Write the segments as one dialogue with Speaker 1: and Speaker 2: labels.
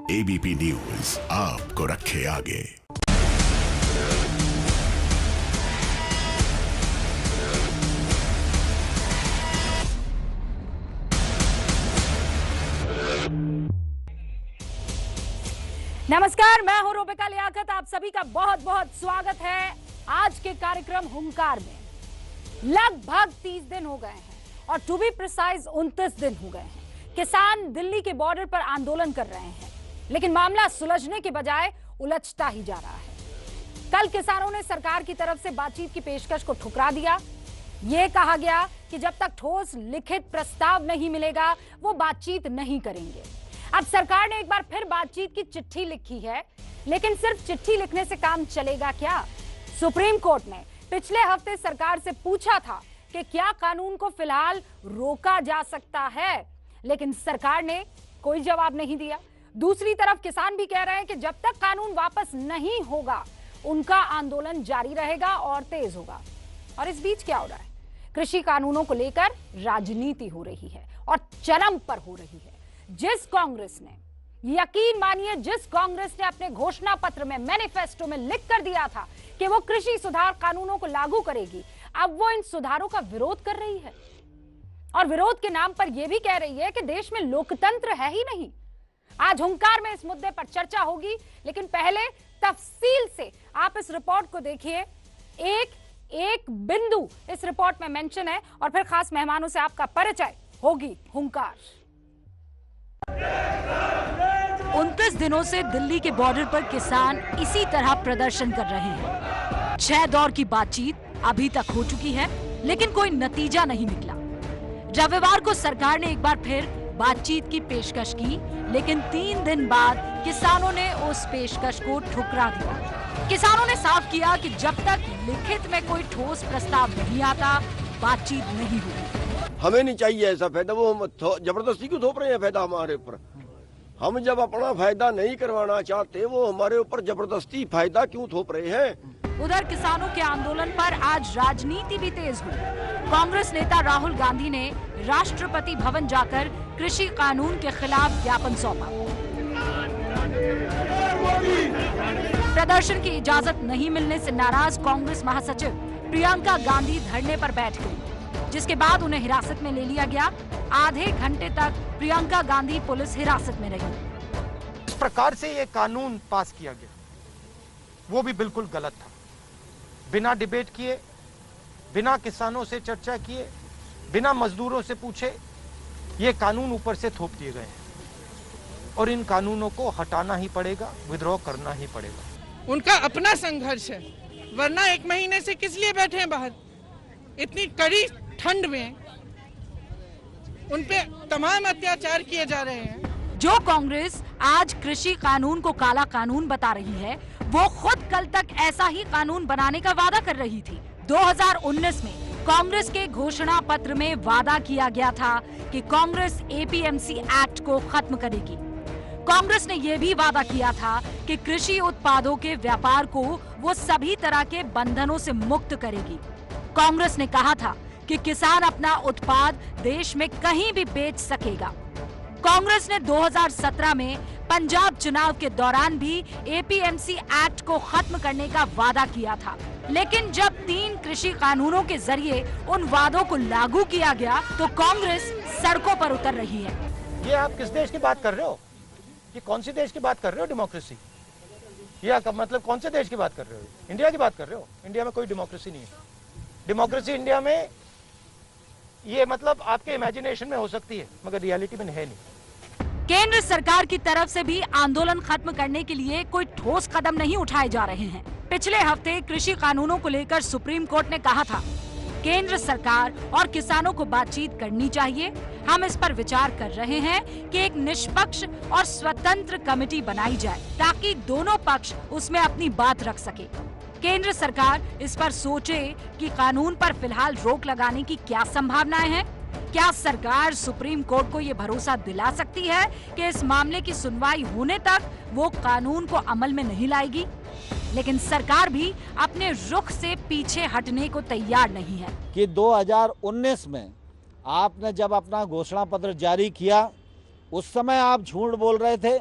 Speaker 1: ABP news आपको रखे आगे।
Speaker 2: नमस्कार, मैं हूं रूबिका लियाकत। आप सभी का बहुत बहुत स्वागत है आज के कार्यक्रम हुंकार में। लगभग 30 दिन हो गए हैं और टू बी प्रिसाइज 29 दिन हो गए हैं। किसान दिल्ली के बॉर्डर पर आंदोलन कर रहे हैं, लेकिन मामला सुलझने के बजाय उलझता ही जा रहा है। कल किसानों ने सरकार की तरफ से बातचीत की पेशकश को ठुकरा दिया। यह कहा गया कि जब तक ठोस लिखित प्रस्ताव नहीं मिलेगा वो बातचीत नहीं करेंगे। अब सरकार ने एक बार फिर बातचीत की चिट्ठी लिखी है, लेकिन सिर्फ चिट्ठी लिखने से काम चलेगा क्या? सुप्रीम कोर्ट ने पिछले हफ्ते सरकार से पूछा था कि क्या कानून को फिलहाल रोका जा सकता है, लेकिन सरकार ने कोई जवाब नहीं दिया। दूसरी तरफ किसान भी कह रहे हैं कि जब तक कानून वापस नहीं होगा उनका आंदोलन जारी रहेगा और तेज होगा। और इस बीच क्या हो रहा है? कृषि कानूनों को लेकर राजनीति हो रही है और चरम पर हो रही है। जिस कांग्रेस ने, यकीन मानिए, जिस कांग्रेस ने अपने घोषणा पत्र में, मैनिफेस्टो में लिख कर दिया था कि वो कृषि सुधार कानूनों को लागू करेगी, अब वो इन सुधारों का विरोध कर रही है और विरोध के नाम पर यह भी कह रही है कि देश में लोकतंत्र है ही नहीं। आज हुंकार में इस मुद्दे पर चर्चा होगी, लेकिन पहले तफसील से आप इस रिपोर्ट को देखिए। एक एक बिंदु इस रिपोर्ट में मेंशन है और फिर खास मेहमानों से आपका परिचय होगी हुंकार। 29 दिनों से दिल्ली के बॉर्डर पर किसान इसी तरह प्रदर्शन कर रहे हैं। 6 दौर की बातचीत अभी तक हो चुकी है, लेकिन कोई नतीजा नहीं निकला। रविवार को सरकार ने एक बार फिर बातचीत की पेशकश की, लेकिन 3 दिन बाद किसानों ने उस पेशकश को ठुकरा दिया। किसानों ने साफ किया कि जब तक लिखित में कोई ठोस प्रस्ताव नहीं आता, बातचीत नहीं होगी।
Speaker 3: हमें नहीं चाहिए ऐसा फायदा, वो हम जबरदस्ती क्यों थोप रहे हैं फायदा हमारे ऊपर? हम जब अपना फायदा नहीं करवाना चाहते, वो हमारे ऊपर जबरदस्ती फायदा क्यों थोप रहे हैं?
Speaker 2: उधर किसानों के आंदोलन पर आज राजनीति भी तेज हुई। कांग्रेस नेता राहुल गांधी ने राष्ट्रपति भवन जाकर कृषि कानून के खिलाफ ज्ञापन सौंपा। प्रदर्शन की इजाजत नहीं मिलने से नाराज कांग्रेस महासचिव प्रियंका गांधी धरने पर बैठ गई, जिसके बाद उन्हें हिरासत में ले लिया गया। आधे घंटे तक प्रियंका गांधी पुलिस हिरासत में रही।
Speaker 4: इस प्रकार से ये कानून पास किया गया, वो भी बिल्कुल गलत था। बिना डिबेट किए, बिना किसानों से चर्चा किए, बिना मजदूरों से पूछे ये कानून ऊपर से थोप दिए गए हैं और इन कानूनों को हटाना ही पड़ेगा, विद्रोह करना ही पड़ेगा।
Speaker 5: उनका अपना संघर्ष है, वरना 1 महीने से किस लिए बैठे हैं बाहर? इतनी कड़ी ठंड में उन पे तमाम अत्याचार किए जा रहे हैं।
Speaker 2: जो कांग्रेस आज कृषि कानून को काला कानून बता रही है, वो खुद कल तक ऐसा ही कानून बनाने का वादा कर रही थी। 2019 में कांग्रेस के घोषणा पत्र में वादा किया गया था कि कांग्रेस एपीएमसी एक्ट को खत्म करेगी। कांग्रेस ने यह भी वादा किया था कि कृषि उत्पादों के व्यापार को वो सभी तरह के बंधनों से मुक्त करेगी। कांग्रेस ने कहा था कि किसान अपना उत्पाद देश में कहीं भी बेच सकेगा। कांग्रेस ने 2017 में पंजाब चुनाव के दौरान भी एपीएमसी एक्ट को खत्म करने का वादा किया था, लेकिन जब 3 कृषि कानूनों के जरिए उन वादों को लागू किया गया तो कांग्रेस सड़कों पर उतर रही है।
Speaker 4: ये आप किस देश की बात कर रहे हो? ये कौन सी देश की बात कर रहे हो? डेमोक्रेसी? ये मतलब कौन से देश की बात कर रहे हो? इंडिया की बात कर रहे हो? इंडिया में कोई डेमोक्रेसी नहीं है। डेमोक्रेसी इंडिया में ये मतलब आपके इमेजिनेशन में हो सकती है, मगर रियलिटी में है नहीं।
Speaker 2: केंद्र सरकार की तरफ से भी आंदोलन खत्म करने के लिए कोई ठोस कदम नहीं उठाए जा रहे हैं। पिछले हफ्ते कृषि कानूनों को लेकर सुप्रीम कोर्ट ने कहा था, केंद्र सरकार और किसानों को बातचीत करनी चाहिए। हम इस पर विचार कर रहे हैं कि एक निष्पक्ष और स्वतंत्र कमेटी बनाई जाए ताकि दोनों पक्ष उसमें अपनी बात रख सके। केंद्र सरकार इस पर सोचे कि कानून पर फिलहाल रोक लगाने की क्या संभावनाएं हैं। क्या सरकार सुप्रीम कोर्ट को ये भरोसा दिला सकती है कि इस मामले की सुनवाई होने तक वो कानून को अमल में नहीं लाएगी? लेकिन सरकार भी अपने रुख से पीछे हटने को तैयार नहीं है
Speaker 6: कि 2019 में आपने जब अपना घोषणा पत्र जारी किया, उस समय आप झूठ बोल रहे थे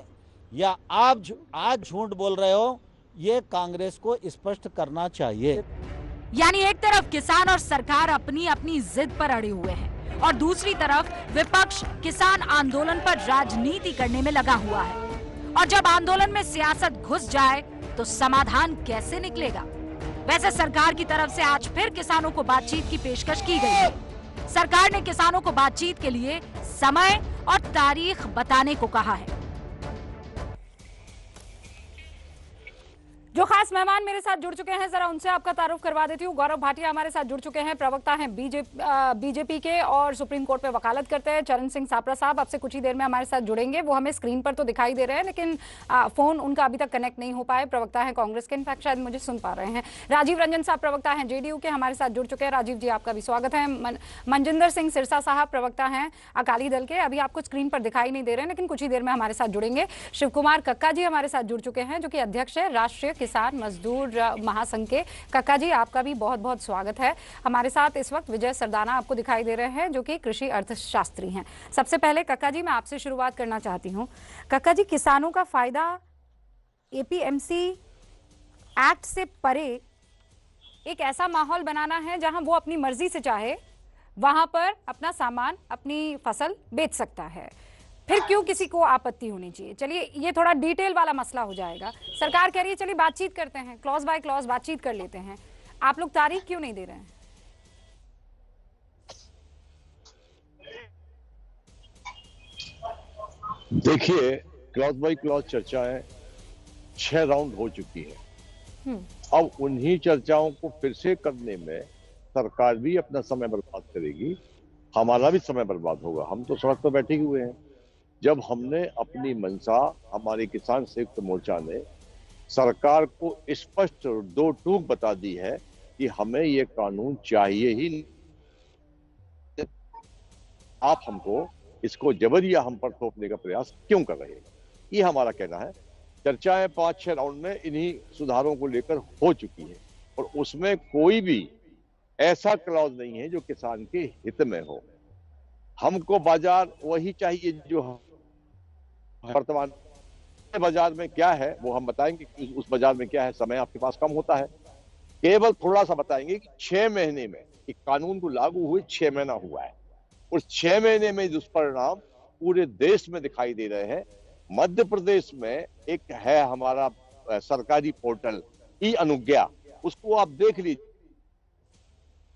Speaker 6: या आप आज झूठ बोल रहे हो, ये कांग्रेस को स्पष्ट करना चाहिए।
Speaker 2: यानी एक तरफ किसान और सरकार अपनी अपनी जिद पर अड़े हुए हैं और दूसरी तरफ विपक्ष किसान आंदोलन पर राजनीति करने में लगा हुआ है। और जब आंदोलन में सियासत घुस जाए तो समाधान कैसे निकलेगा? वैसे सरकार की तरफ से आज फिर किसानों को बातचीत की पेशकश की गई है। सरकार ने किसानों को बातचीत के लिए समय और तारीख बताने को कहा है। जो खास मेहमान मेरे साथ जुड़ चुके हैं, जरा उनसे आपका तारुफ करवा देती हूँ। गौरव भाटिया हमारे साथ जुड़ चुके हैं, प्रवक्ता हैं बीजेपी के और सुप्रीम कोर्ट पे वकालत करते हैं। चरण सिंह सापरा साहब आपसे कुछ ही देर में हमारे साथ जुड़ेंगे। वो हमें स्क्रीन पर तो दिखाई दे रहे हैं, लेकिन फोन उनका अभी तक कनेक्ट नहीं हो पाए। प्रवक्ता है कांग्रेस के, इनफैक्ट शायद मुझे सुन पा रहे हैं। राजीव रंजन साहब प्रवक्ता हैं जेडीयू के, हमारे साथ जुड़ चुके हैं। राजीव जी आपका भी स्वागत है। मनजिंदर सिंह सिरसा साहब प्रवक्ता हैं अकाली दल के, अभी आपको स्क्रीन पर दिखाई नहीं दे रहे हैं, लेकिन कुछ ही देर में हमारे साथ जुड़ेंगे। शिव कुमार कक्का जी हमारे साथ जुड़ चुके हैं, जो कि अध्यक्ष है राष्ट्रीय किसान मजदूर महासंघ के। कक्का जी आपका भी बहुत बहुत स्वागत है। हमारे साथ इस वक्त विजय सरदाना आपको दिखाई दे रहे हैं, जो कि कृषि अर्थशास्त्री हैं। सबसे पहले कक्का जी मैं आपसे शुरुआत करना चाहती हूं। कक्का जी, किसानों का फायदा एपीएमसी एक्ट से परे एक ऐसा माहौल बनाना है जहां वो अपनी मर्जी से चाहे वहां पर अपना सामान, अपनी फसल बेच सकता है, फिर क्यों किसी को आपत्ति होनी चाहिए? चलिए ये थोड़ा डिटेल वाला मसला हो जाएगा। सरकार कह रही है चलिए बातचीत करते हैं, क्लॉज बाय क्लॉज बातचीत कर लेते हैं। आप लोग तारीख क्यों नहीं दे रहे हैं?
Speaker 7: देखिए, क्लॉज बाय क्लॉज चर्चाएं 6 राउंड हो चुकी है। अब उन्हीं चर्चाओं को फिर से करने में सरकार भी अपना समय बर्बाद करेगी, हमारा भी समय बर्बाद होगा। हम तो सड़क पर बैठे हुए हैं। जब हमने अपनी मंशा, हमारे किसान संयुक्त मोर्चा ने सरकार को स्पष्ट दो टूक बता दी है कि हमें ये कानून चाहिए ही नहीं, आप हमको इसको जबरिया हम पर थोपने का प्रयास क्यों कर रहे हैं, ये हमारा कहना है। चर्चाएं 5-6 राउंड में इन्हीं सुधारों को लेकर हो चुकी है और उसमें कोई भी ऐसा क्लॉज नहीं है जो किसान के हित में हो। हमको बाजार वही चाहिए जो वर्तमान बाजार में क्या है वो हम बताएंगे कि उस बाजार में क्या है। समय आपके पास कम होता है, केवल थोड़ा सा बताएंगे कि 6 महीने में एक कानून को लागू हुए 6 महीना हुआ है। उस 6 महीने में दुष्परिणाम पूरे देश में दिखाई दे रहे हैं। मध्य प्रदेश में एक है हमारा सरकारी पोर्टल ई अनुज्ञा, उसको आप देख लीजिए,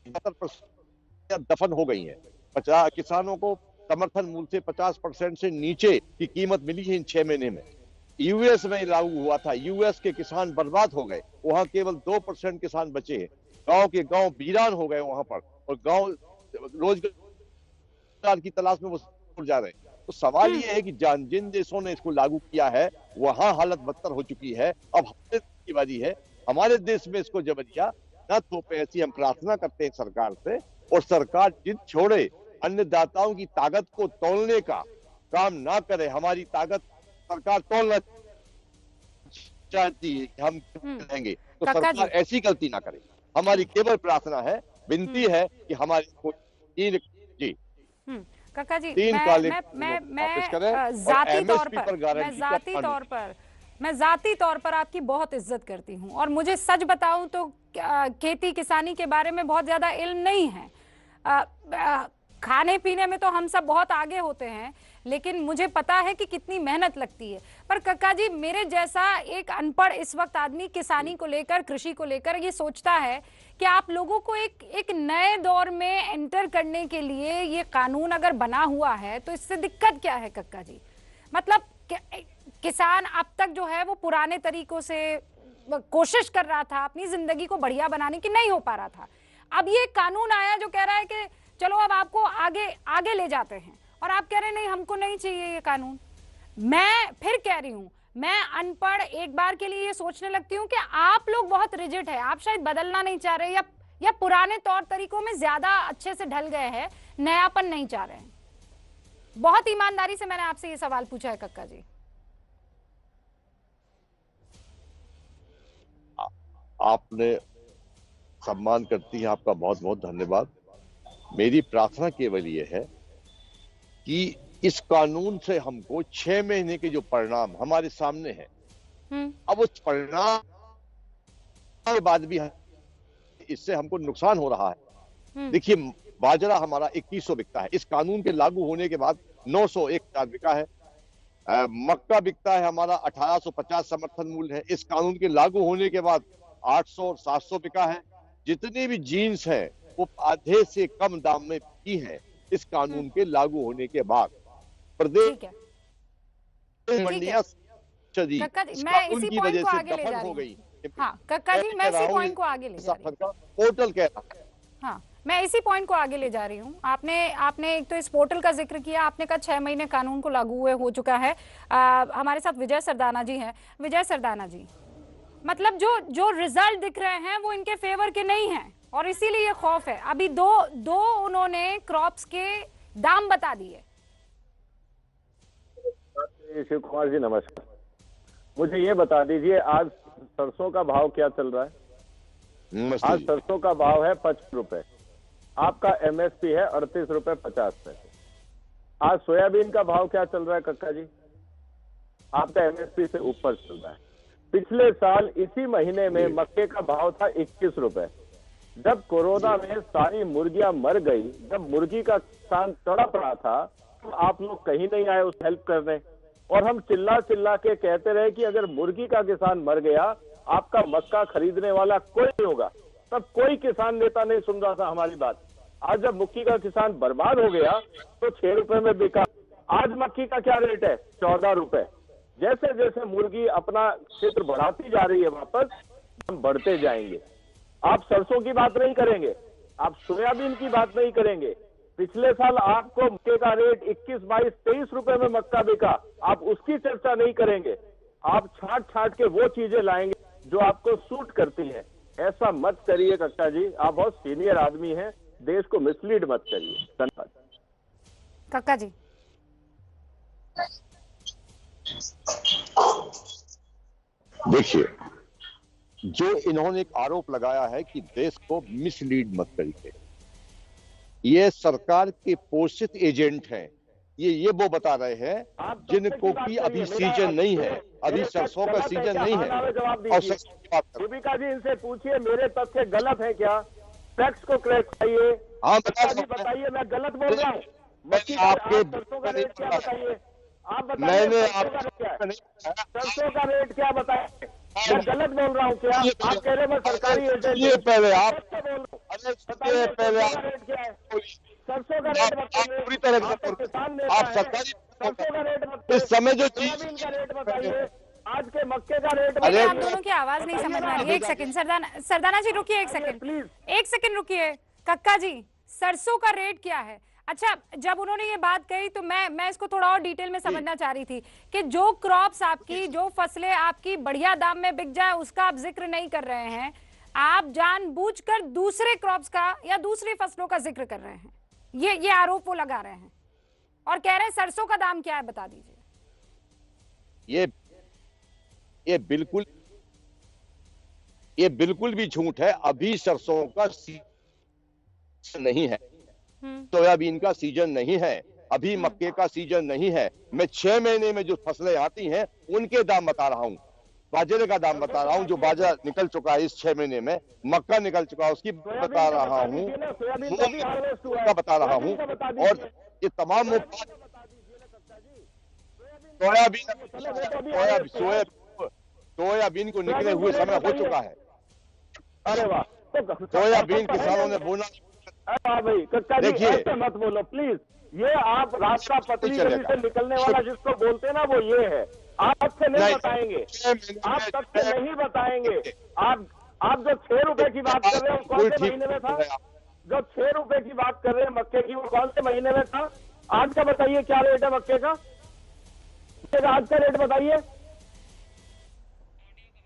Speaker 7: 70% दफन हो गई है। 50 किसानों को समर्थन मूल्य से 50% से नीचे की कीमत मिली है इन 6 महीने में। यूएस में लागू हुआ था, यूएस के किसान बर्बाद हो गए, वहां केवल 2% किसान बचे हैं। गांव के गांव वीरान हो गए वहां पर, और गांव रोजगार की तलाश में वो जा रहे हैं। तो सवाल ये है कि जिन देशों ने इसको लागू किया है वहां हालत बदतर हो चुकी है। अब हमारे की बारी है, हमारे देश में इसको जबरिया न थोपे, ऐसी हम प्रार्थना करते हैं सरकार से। और सरकार जिद छोड़े, अन्नदाताओं की ताकत को तोलने का काम ना करे। हमारी ताकत सरकार तोलना चाहती है कि हम करेंगे, तो सरकार ऐसी गलती ना करे। हमारी केवल प्रार्थना है, विनती है कि हमारी जी
Speaker 2: कक्का जी, मैं जाती तौर पर आपकी बहुत इज्जत करती हूँ और मुझे सच बताऊं तो खेती किसानी के बारे में बहुत ज्यादा इल्म नहीं है। खाने पीने में तो हम सब बहुत आगे होते हैं, लेकिन मुझे पता है कि कितनी मेहनत लगती है। पर कक्का जी, मेरे जैसा एक अनपढ़ इस वक्त आदमी किसानी को लेकर, कृषि को लेकर ये सोचता है कि आप लोगों को एक नए दौर में एंटर करने के लिए ये कानून अगर बना हुआ है तो इससे दिक्कत क्या है कक्का जी? मतलब किसान अब तक जो है वो पुराने तरीकों से कोशिश कर रहा था अपनी जिंदगी को बढ़िया बनाने की, नहीं हो पा रहा था। अब ये कानून आया जो कह रहा है कि चलो अब आपको आगे आगे ले जाते हैं, और आप कह रहे हैं नहीं हमको नहीं चाहिए ये कानून। मैं फिर कह रही हूं, मैं अनपढ़ एक बार के लिए ये सोचने लगती हूं कि आप लोग बहुत रिजिड है, आप शायद बदलना नहीं चाह रहे या पुराने तौर तरीकों में ज्यादा अच्छे से ढल गए हैं, नयापन नहीं चाह रहे हैं। बहुत ईमानदारी से मैंने आपसे ये सवाल पूछा है कक्का जी।
Speaker 7: आपने सम्मान करती है, आपका बहुत बहुत धन्यवाद। मेरी प्रार्थना केवल ये है कि इस कानून से हमको 6 महीने के जो परिणाम हमारे सामने हैं, अब उस परिणाम के बाद भी इससे हमको नुकसान हो रहा है। देखिए, बाजरा हमारा 2100 बिकता है, इस कानून के लागू होने के बाद 900 1000 बिका है। मक्का बिकता है हमारा 1850 समर्थन मूल्य है, इस कानून के लागू होने के बाद 800 700 बिका है। जितनी भी जीन्स है वो आधे से कम दाम में बिकी है इस कानून के लागू होने के बाद। प्रदेश मंडियां चली,
Speaker 2: मैं इसी पॉइंट को आगे ले जा रही हूं। हाँ कक्का जी, मैं इसी पॉइंट को आगे ले जा रही हूं।
Speaker 7: पोर्टल कह रहा है।
Speaker 2: हाँ, मैं इसी पॉइंट को आगे ले जा रही हूँ। आपने एक तो इस पोर्टल का जिक्र किया, आपने कहा 6 महीने कानून को लागू हुए हो चुका है। हमारे साथ विजय सरदाना जी हैं। विजय सरदाना जी, मतलब जो रिजल्ट दिख रहे हैं वो इनके फेवर के नहीं हैं और इसीलिए ये खौफ है। अभी दो उन्होंने क्रॉप्स के दाम बता दिए।
Speaker 8: शिव कुमार जी नमस्कार, मुझे ये बता दीजिए आज सरसों का भाव क्या चल रहा है? आज सरसों का भाव है 55 रुपए, आपका एमएसपी है 38 रुपए 50 पैसे। आज सोयाबीन का भाव क्या चल रहा है कक्का जी? आपका एमएसपी से ऊपर चल रहा है। पिछले साल इसी महीने में मक्के का भाव था 21 रुपए। जब कोरोना में सारी मुर्गियां मर गई, जब मुर्गी का किसान तड़प रहा था, तो आप लोग कहीं नहीं आए उस हेल्प करने, और हम चिल्ला चिल्ला के कहते रहे कि अगर मुर्गी का किसान मर गया, आपका मक्का खरीदने वाला कोई नहीं होगा। तब कोई किसान नेता नहीं सुन रहा था हमारी बात। आज जब मक्की का किसान बर्बाद हो गया तो 6 रुपए में बिका। आज मक्की का क्या रेट है? 14 रुपए। जैसे जैसे मुर्गी अपना क्षेत्र बढ़ाती जा रही है वापस, हम बढ़ते जाएंगे। आप सरसों की बात नहीं करेंगे, आप सोयाबीन की बात नहीं करेंगे। पिछले साल आपको मक्के का रेट 21, 22, 23 रुपए में मक्का बिका, आप उसकी चर्चा नहीं करेंगे। आप छाट के वो चीजें लाएंगे जो आपको सूट करती है। ऐसा मत करिए कक्का जी, आप बहुत सीनियर आदमी हैं, देश को मिसलीड मत करिए। धन्यवाद।
Speaker 2: कक्का जी,
Speaker 7: देखिए, जो इन्होंने एक आरोप लगाया है कि देश को मिसलीड मत करिए, ये सरकार के पोषित एजेंट हैं। ये वो बता रहे हैं जिनको कि अभी सीजन नहीं है, अभी सरसों का सीजन नहीं है। और सरसों की बात करें,
Speaker 8: दीपिका जी इनसे पूछिए मेरे तथ्य गलत है क्या? फैक्ट्स को क्रैक कराइए।
Speaker 7: हाँ
Speaker 8: बताइए, मैं गलत बोल रहा हूँ?
Speaker 7: आपके
Speaker 8: सरसों का रेट क्या बताइए? आप बताइए,
Speaker 7: मैंने
Speaker 8: सरसों का रेट क्या बताए? मैं गलत बोल रहा हूँ क्या? आप कह रहे मैं सरकारी एजेंट
Speaker 7: पहले आप
Speaker 8: बताइए रेट क्या है? सरसों का रेट बताइए।
Speaker 7: पूरी तरह आप सरकारी
Speaker 8: सरसों का रेट बताइए।
Speaker 7: इस समय जो
Speaker 8: सोयाबीन का रेट बताइए। आज के मक्के का रेट
Speaker 2: अरे आप दोनों की आवाज नहीं समझ में आ रही है। एक सेकंड सरदाना जी रुकिए, एक सेकंड
Speaker 8: प्लीज,
Speaker 2: एक सेकंड रुकिए। कक्का जी, सरसों का रेट क्या है? अच्छा, जब उन्होंने ये बात कही तो मैं इसको थोड़ा और डिटेल में समझना चाह रही थी कि जो क्रॉप्स आपकी, जो फसलें आपकी बढ़िया दाम में बिक जाए उसका आप जिक्र नहीं कर रहे हैं, आप जानबूझकर दूसरे क्रॉप्स का या दूसरी फसलों का जिक्र कर रहे हैं। ये आरोप वो लगा रहे हैं और कह रहे हैं सरसों का दाम क्या है बता दीजिए।
Speaker 7: ये बिल्कुल भी झूठ है। अभी सरसों का सीजन नहीं है, सोयाबीन का सीजन नहीं है, अभी मक्के का सीजन नहीं है। मैं 6 महीने में जो फसलें आती हैं उनके दाम बता रहा हूँ। बाजरे का दाम बता रहा हूँ, जो बाजरा निकल चुका है इस 6 महीने में, मक्का निकल चुका है उसकी बता रहा हूँ, का बता रहा हूँ। और ये तमाम सोयाबीन को निकले हुए समय हो चुका है।
Speaker 8: अरे वाह,
Speaker 7: सोयाबीन किसानों ने बोना।
Speaker 8: भाई कक्का जी ऐसे मत बोलो प्लीज। ये आप रास्ता पतली गली से निकलने वाला जिसको बोलते हैं ना, वो ये है। आप तथ्य नहीं बताएंगे, आप तथ्य नहीं बताएंगे। आप जो 6 रुपए की बात कर रहे हो कौन से महीने में था? जो 6 रुपए की बात कर रहे हैं मक्के की, वो कौन से महीने में था? आज का बताइए क्या रेट है मक्के का? आज का रेट बताइए।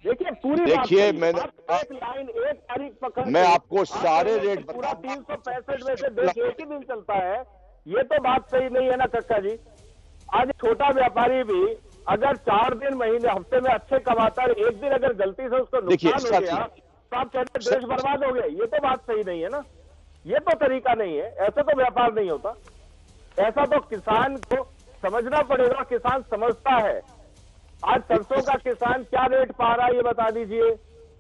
Speaker 8: देखिए पूरी
Speaker 7: देखिए, मैंने
Speaker 8: एक लाइन एक तारीख पकड़,
Speaker 7: मैं आपको सारे रेट
Speaker 8: पूरा 365 में से देख एक ही दिन चलता है। ये तो बात सही नहीं है ना कक्का जी। आज छोटा व्यापारी भी अगर 4 दिन महीने हफ्ते में अच्छे कमाता है, एक दिन अगर गलती से उसको नुकसान हो गया तो आप कहते हैं देश बर्बाद हो गया। ये तो बात सही नहीं है ना, ये तो तरीका नहीं है। ऐसा तो व्यापार नहीं होता। ऐसा तो किसान को समझना पड़ेगा, किसान समझता है। आज सरसों का किसान क्या रेट पा रहा है ये बता दीजिए।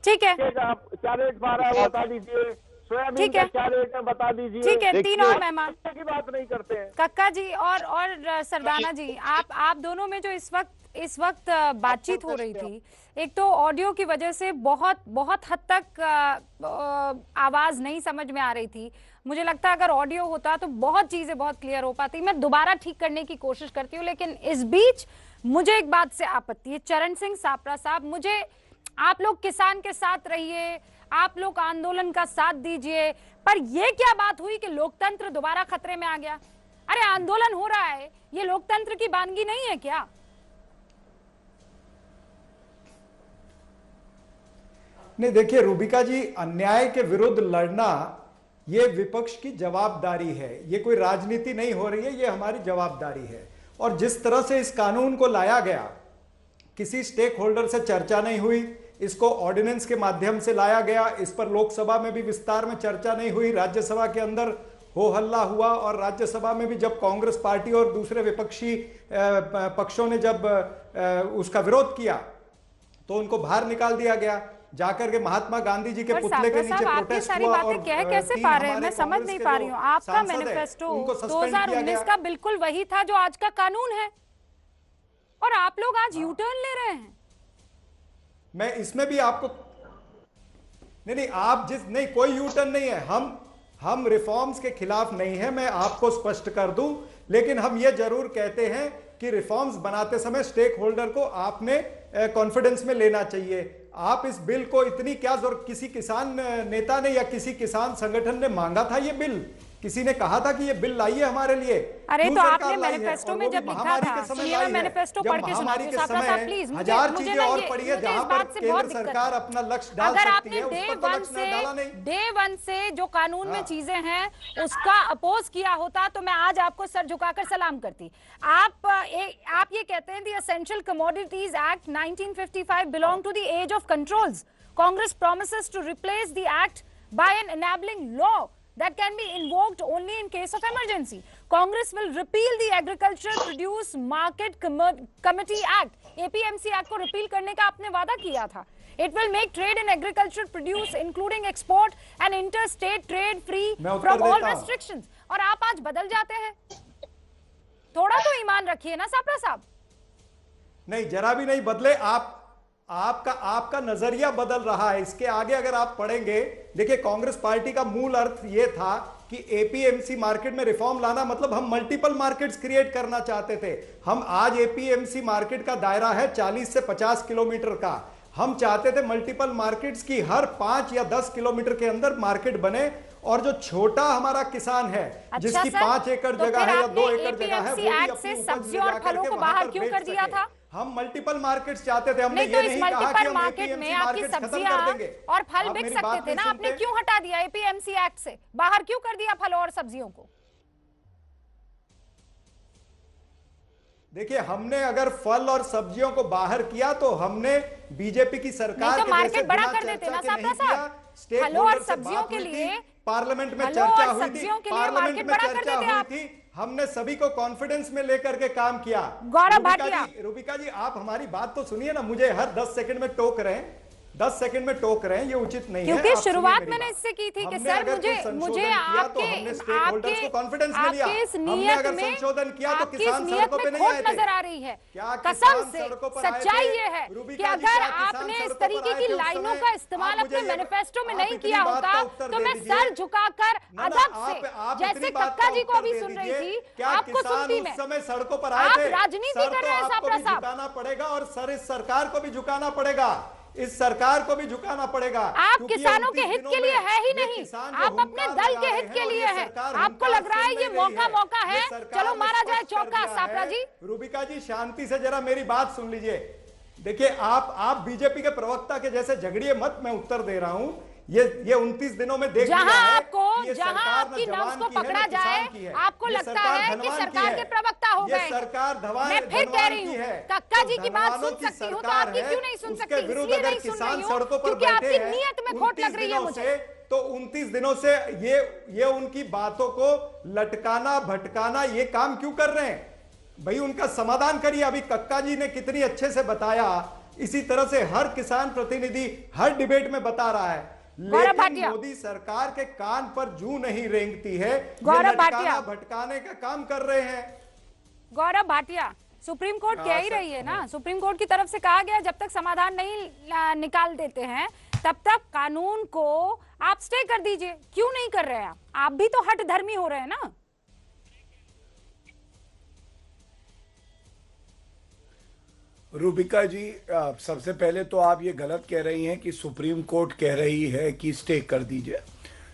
Speaker 2: ठीक है,
Speaker 8: क्या रेट पा रहा है वो बता दीजिए। सोयाबीन का क्या रेट है बता दीजिए।
Speaker 2: ठीक है, तीन और मेहमान
Speaker 8: की बात नहीं करते हैं।
Speaker 2: कक्का जी और सरदाना जी, आप दोनों में जो इस वक्त बातचीत हो रही थी, एक तो ऑडियो की वजह से बहुत हद तक आवाज नहीं समझ में आ रही थी। मुझे लगता है अगर ऑडियो होता तो बहुत चीजें बहुत क्लियर हो पाती। मैं दोबारा ठीक करने की कोशिश करती हूँ, लेकिन इस बीच मुझे एक बात से आपत्ति है। चरण सिंह सापरा साहब, मुझे आप लोग किसान के साथ रहिए, आप लोग आंदोलन का साथ दीजिए, पर यह क्या बात हुई कि लोकतंत्र दोबारा खतरे में आ गया? अरे आंदोलन हो रहा है, ये लोकतंत्र की वानगी नहीं है क्या?
Speaker 9: नहीं, देखिए रूबिका जी, अन्याय के विरुद्ध लड़ना ये विपक्ष की जवाबदारी है। ये कोई राजनीति नहीं हो रही है, ये हमारी जवाबदारी है। और जिस तरह से इस कानून को लाया गया, किसी स्टेक होल्डर से चर्चा नहीं हुई, इसको ऑर्डिनेंस के माध्यम से लाया गया, इस पर लोकसभा में भी विस्तार में चर्चा नहीं हुई, राज्यसभा के अंदर हो हल्ला हुआ, और राज्यसभा में भी जब कांग्रेस पार्टी और दूसरे विपक्षी पक्षों ने जब उसका विरोध किया तो उनको बाहर निकाल दिया गया। जाकर के महात्मा गांधी जी के पुतले के नीचे प्रोटेस्ट हुआ। और
Speaker 2: कह कैसे पा रहे हैं, मैं समझ नहीं पा रही हूँ। आपका मैनिफेस्टो 2019 का बिल्कुल वही था जो आज का कानून है, और आप लोग आज यू टर्न ले रहे हैं।
Speaker 9: मैं इसमें भी आपको नहीं, आप नहीं, कोई यू टर्न नहीं है। हम रिफॉर्म्स के खिलाफ नहीं है, मैं आपको स्पष्ट कर दूं। लेकिन हम ये जरूर कहते हैं कि रिफॉर्म्स बनाते समय स्टेक होल्डर को आपने कॉन्फिडेंस में लेना चाहिए। आप इस बिल को इतनी क्या जरूरत, किसी किसान नेता ने या किसी किसान संगठन ने मांगा था ये बिल? किसी ने कहा था कि ये बिल लाइए हमारे लिए?
Speaker 2: अरे तो आपने मैनिफेस्टो में जब लिखा था, मैं मैनिफेस्टो पढ़ के सुनाती हूं साहब, प्लीज
Speaker 9: हजार चीजें और पढ़ी है जहां पर केंद्र सरकार अपना लक्ष्य डाल सकती है।
Speaker 2: अगर आपने डे वन से जो कानून में चीजें हैं उसका अपोज किया होता तो मैं आज आपको सर झुकाकर सलाम करती। आप ये कहते हैं the Essential Commodities Act 1955 belong to the age of controls. Congress promises to replace the act by an enabling law that can be invoked only in case of emergency. Congress will repeal the Agricultural Produce Market Committee Act. APMC Act को repeal करने का आपने वादा किया था। It will make trade in agricultural produce, including export and interstate trade, free from all restrictions. और आप आज बदल जाते हैं। थोड़ा तो ईमान रखिए ना सापरा साहब।
Speaker 9: नहीं, जरा भी नहीं बदले। आपका नजरिया बदल रहा है। इसके आगे अगर आप पढ़ेंगे, देखिए कांग्रेस पार्टी का मूल अर्थ यह था कि एपीएमसी मार्केट में रिफॉर्म लाना, मतलब हम मल्टीपल मार्केट्स क्रिएट करना चाहते थे। हम आज एपीएमसी मार्केट का दायरा है 40 से 50 किलोमीटर का। हम चाहते थे मल्टीपल मार्केट्स की हर 5 या 10 किलोमीटर के अंदर मार्केट बने, और जो छोटा हमारा किसान है, जिसकी 5 एकड़ जगह है या 2 एकड़ जगह है, वो भी अपनी
Speaker 2: सब्जियों और फलों को बाहर क्यों कर दिया था?
Speaker 9: हम मल्टीपल मार्केट्स चाहते थे। हमने
Speaker 2: ये नहीं कहा कि हम मार्केट में आपकी सब्जियां और फल बिक सकते थे ना, आपने क्यों हटा दिया एपीएमसी एक्ट से? बाहर क्यों कर दिया फलों और सब्जियों को?
Speaker 9: देखिए, हमने अगर फल और सब्जियों को बाहर किया तो हमने बीजेपी की सरकार
Speaker 2: तो मार्केट बड़ा कर देते ना साहब। फलों और सब्जियों के लिए
Speaker 9: पार्लियामेंट में चर्चा हुई थी, पार्लियामेंट में चर्चा हुई थी। हमने सभी को कॉन्फिडेंस में लेकर के काम किया।
Speaker 2: गौरव भाटिया,
Speaker 9: रूबिका जी, आप हमारी बात तो सुनिए ना। मुझे हर 10 सेकंड में टोक रहे हैं, 10 सेकंड में टोक रहे हैं, ये उचित नहीं है।
Speaker 2: क्योंकि शुरुआत मैंने इससे की थी कि सर मुझे आपके
Speaker 9: कॉन्फिडेंस में लिया। हमने अगर संशोधन किया तो किसान सड़कों पे नहीं आए थे।
Speaker 2: नजर आ रही है कसम से। सच्चाई ये है कि अगर आपने इस तरीके की लाइनों का इस्तेमाल अपने मैनिफेस्टो में नहीं किया होता तो मैं सर झुकाकर अदब से, जैसे कक्का जी को भी सुन रही थी, आपको सुनती मैं।
Speaker 9: समय सड़कों पर आए थे।
Speaker 2: राजनीति कर रहे हैं सापरा साहब।
Speaker 9: झुकाना पड़ेगा, और सर इस सरकार को भी झुकाना पड़ेगा, इस सरकार को भी झुकाना पड़ेगा।
Speaker 2: आप किसानों के हित के लिए है ही नहीं, आप अपने दल के हित के लिए है। आपको लग रहा है ये मौका है, चलो मारा जाए चौका। सापरा जी,
Speaker 9: रूबिका जी, शांति से जरा मेरी बात सुन लीजिए। देखिए, आप बीजेपी के प्रवक्ता के जैसे झगड़िए मत, मैं उत्तर दे रहा हूं। ये 29 दिनों में देख
Speaker 2: जहां आपकी नब्ज को पकड़ा जाए, आपको लगता है कि सरकार के प्रवक्ता हो गए।
Speaker 9: सरकार
Speaker 2: मैं फिर कह रही हूँ, कक्का जी की बात सुन सकती हूँ तो आपकी क्यों नहीं सुन सकती? इसलिए नहीं सुन रही हूँ क्योंकि आपकी नीयत में खोट लग रही है मुझे।
Speaker 9: तो 29 दिनों से ये उनकी बातों को लटकाना भटकाना ये काम क्यों कर रहे हैं? भाई उनका समाधान करिए। अभी कक्का जी ने कितनी अच्छे से बताया, इसी तरह से हर किसान प्रतिनिधि हर डिबेट में बता रहा है, लेकिन मोदी सरकार के कान पर जूं नहीं रेंगती है।
Speaker 2: गौरव भाटिया
Speaker 9: भटकाने का काम कर रहे हैं।
Speaker 2: गौरव भाटिया, सुप्रीम कोर्ट कह ही रही है ना, सुप्रीम कोर्ट की तरफ से कहा गया जब तक समाधान नहीं निकाल देते हैं तब तक कानून को आप स्टे कर दीजिए। क्यों नहीं कर रहे हैं आप भी तो हट धर्मी हो रहे हैं ना।
Speaker 10: रूबिका जी, सबसे पहले तो आप ये गलत कह रही हैं कि सुप्रीम कोर्ट कह रही है कि स्टे कर दीजिए।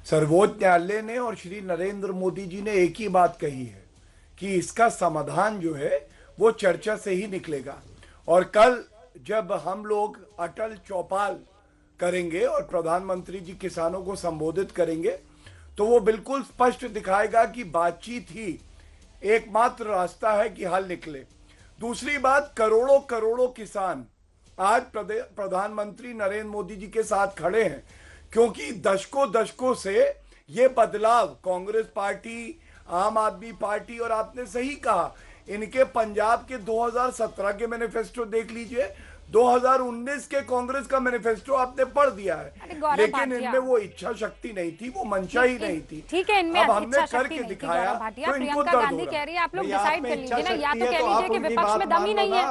Speaker 10: सर्वोच्च न्यायालय ने और श्री नरेंद्र मोदी जी ने एक ही बात कही है कि इसका समाधान जो है वो चर्चा से ही निकलेगा। और कल जब हम लोग अटल चौपाल करेंगे और प्रधानमंत्री जी किसानों को संबोधित करेंगे तो वो बिल्कुल स्पष्ट दिखाएगा कि बातचीत ही एकमात्र रास्ता है कि हल निकले। दूसरी बात, करोड़ों करोड़ों किसान आज प्रधानमंत्री नरेंद्र मोदी जी के साथ खड़े हैं, क्योंकि दशकों दशकों से ये बदलाव कांग्रेस पार्टी, आम आदमी पार्टी, और आपने सही कहा इनके पंजाब के 2017 के मैनिफेस्टो देख लीजिए, 2019 के कांग्रेस का मैनिफेस्टो आपने पढ़ दिया है, लेकिन इनमें वो इच्छा शक्ति नहीं थी, वो मंशा ही नहीं थी।
Speaker 2: ठीक है, इनमें
Speaker 10: अब हमने करके दिखाया तो इनको दर्द
Speaker 2: गांधी कह रही है, आप लोग डिसाइड कर लीजिए ना, या तो कह लीजिए कि विपक्ष में दम ही नहीं है,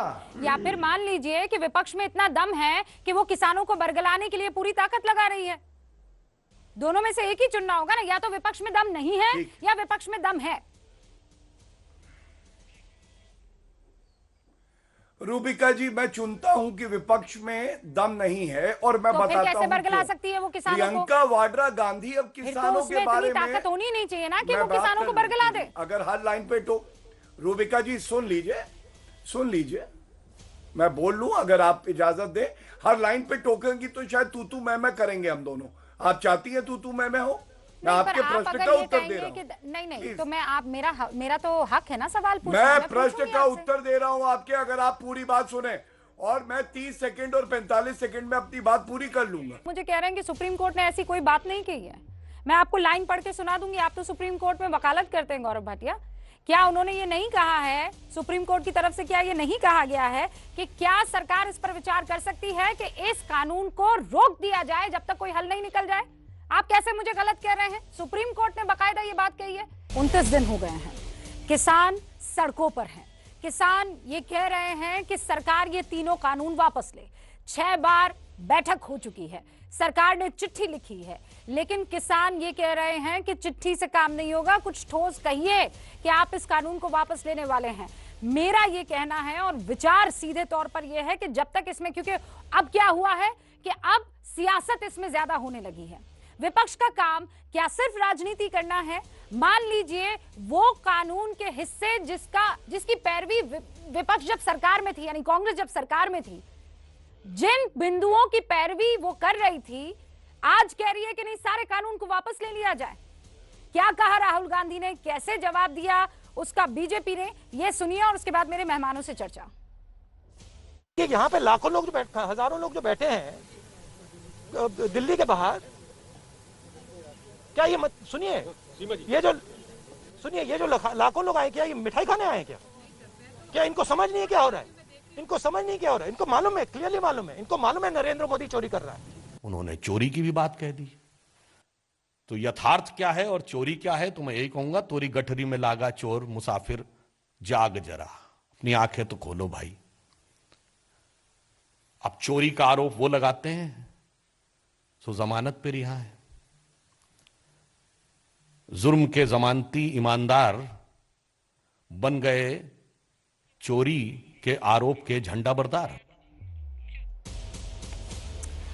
Speaker 2: या फिर मान लीजिए कि विपक्ष में इतना दम है कि वो किसानों को बरगलाने के लिए पूरी ताकत लगा रही है। दोनों में से एक ही चुनना होगा ना, या तो विपक्ष में दम नहीं है या विपक्ष में दम है।
Speaker 10: रूबिका जी, मैं चुनता हूं कि विपक्ष में दम नहीं है, और मैं बताता हूं
Speaker 2: कैसे बरगला सकती है वो किसानों को?
Speaker 10: प्रियंका वाड्रा गांधी अब किसानों के बारे में
Speaker 2: ताकत होनी नहीं चाहिए ना कि वो किसानों को बरगला दे।
Speaker 10: अगर हर लाइन पे तो रूबिका जी सुन लीजिए, मैं बोल लूं अगर आप इजाजत दे। हर लाइन पे टोकेंगी तो शायद तू मैं करेंगे हम दोनों। आप चाहती हैं तू मैं हो? मैं आपके प्रश्न का उत्तर दे रहा हूं।
Speaker 2: नहीं, तो मैं आप मेरा तो हक है ना सवाल पूछना।
Speaker 10: मैं प्रश्न का उत्तर दे रहा हूं आपके, अगर आप पूरी बात सुने, और मैं 30 सेकंड और 45 सेकंड में अपनी बात पूरी कर लूंगा।
Speaker 2: मुझे कह रहे हैं कि सुप्रीम कोर्ट ने ऐसी कोई बात नहीं कही है। मैं आपको लाइन पढ़ के सुना दूंगी। आप तो सुप्रीम कोर्ट में वकालत करते हैं गौरव भाटिया। क्या उन्होंने ये नहीं कहा है, सुप्रीम कोर्ट की तरफ से क्या ये नहीं कहा गया है कि क्या सरकार इस पर विचार कर सकती है कि इस कानून को रोक दिया जाए जब तक कोई हल नहीं निकल जाए? आप कैसे मुझे गलत कह रहे हैं? सुप्रीम कोर्ट ने बाकायदा ये बात कही है। 29 दिन हो गए हैं, किसान सड़कों पर हैं। किसान ये कह रहे हैं कि सरकार ये तीनों कानून वापस ले। 6 बार बैठक हो चुकी है, सरकार ने चिट्ठी लिखी है, लेकिन किसान ये कह रहे हैं कि चिट्ठी से काम नहीं होगा, कुछ ठोस कहिए कि आप इस कानून को वापस लेने वाले हैं। मेरा ये कहना है और विचार सीधे तौर पर यह है कि जब तक इसमें, क्योंकि अब क्या हुआ है कि अब सियासत इसमें ज्यादा होने लगी है। विपक्ष का काम क्या सिर्फ राजनीति करना है? मान लीजिए वो कानून के हिस्से जिसकी पैरवी विपक्ष जब सरकार में थी, यानी कांग्रेस जब सरकार में थी, जिन बिंदुओं की पैरवी वो कर रही थी, आज कह रही है कि नहीं सारे कानून को वापस ले लिया जाए। क्या कहा राहुल गांधी ने, कैसे जवाब दिया उसका बीजेपी ने, ये सुनिए और उसके बाद मेरे मेहमानों से चर्चा।
Speaker 4: यहाँ पे लाखों लोग जो हजारों लोग जो बैठे हैं दिल्ली के बाहर, क्या ये सुनिए, ये जो लाखों लोग आए, क्या ये मिठाई खाने आए? क्या इनको समझ नहीं है क्या हो रहा है? इनको समझ नहीं क्या हो रहा है? इनको मालूम है, क्लियरली मालूम है, इनको मालूम है नरेंद्र मोदी चोरी कर रहा है।
Speaker 1: उन्होंने चोरी की भी बात कह दी। तो यथार्थ क्या है और चोरी क्या है, तो मैं यही कहूंगा, तोरी गठरी में लागा चोर मुसाफिर जाग जरा, अपनी आंखें तो खोलो भाई। अब चोरी का आरोप वो लगाते हैं सो जमानत पे रिहा है। जुर्म के जमानती ईमानदार बन गए चोरी के आरोप के झंडा बरदार।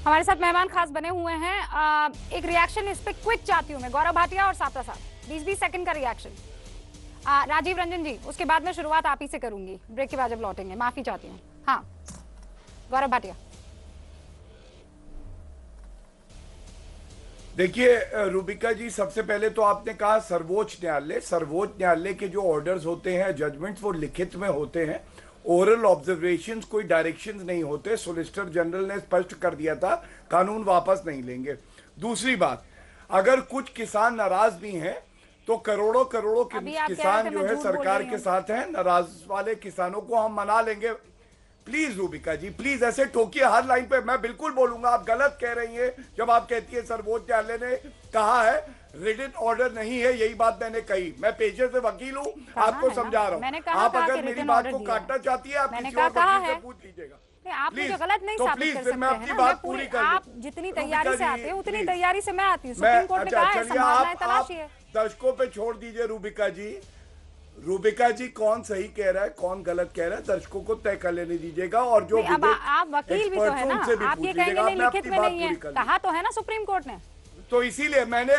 Speaker 2: हमारे साथ मेहमान खास बने हुए हैं। एक रिएक्शन इस पे क्विक चाहती हूं मैं, गौरव भाटिया और साप्ता साहब, 20-20 सेकंड का रिएक्शन। राजीव रंजन जी, उसके बाद मैं शुरुआत आप ही से करूंगी, ब्रेक के बाद जब लौटेंगे। माफी चाहती हूँ। हाँ, गौरव भाटिया।
Speaker 10: देखिए रूबिका जी, सबसे पहले तो आपने कहा सर्वोच्च न्यायालय के जो ऑर्डर्स होते हैं, जजमेंट्स, वो लिखित में होते हैं, ओरल ऑब्जर्वेशंस कोई डायरेक्शंस नहीं होते। सोलिसिटर जनरल ने स्पष्ट कर दिया था कानून वापस नहीं लेंगे। दूसरी बात, अगर कुछ किसान नाराज भी हैं तो करोड़ों करोड़ों
Speaker 2: अभी आप कह
Speaker 10: किसान
Speaker 2: रहे थे
Speaker 10: जो
Speaker 2: मैं
Speaker 10: है
Speaker 2: झूठ बोल
Speaker 10: सरकार
Speaker 2: रही
Speaker 10: के
Speaker 2: हूँ।
Speaker 10: साथ हैं, नाराज वाले किसानों को हम मना लेंगे। प्लीज रूबिका जी, प्लीज ऐसे ठोकिए हर लाइन पे। मैं बिल्कुल बोलूंगा, आप गलत कह रही हैं जब आप कहती है सर्वोच्च न्यायालय ने कहा है, रिटन ऑर्डर नहीं है, यही बात मैंने कही। मैं पेशे से वकील हूँ, आपको समझा रहा हूँ। आप अगर मेरी बात को काटना चाहती है, आप किसी और वकील से पूछ लीजिएगा।
Speaker 2: आप मुझे गलत नहीं साबित कर सकते हैं ना।
Speaker 10: बात पूरी कर
Speaker 2: आप जितनी तैयारी से आते हैं उतनी तैयारी से मैं आती हूँ। सुप्रीम कोर्ट ने कहा है संभावनाएं तलाशी है।
Speaker 10: दर्शकों पे छोड़ दीजिए रूबिका जी। रूबिका जी कौन सही कह रहा है, कौन गलत कह रहा है, दर्शकों को तय कर लेने दीजिएगा। और जो
Speaker 2: अब आप वकील भी तो है ना, आप ये कहेंगे नहीं लिखित में नहीं है, कहा तो है ना सुप्रीम कोर्ट ने।
Speaker 10: तो इसीलिए मैंने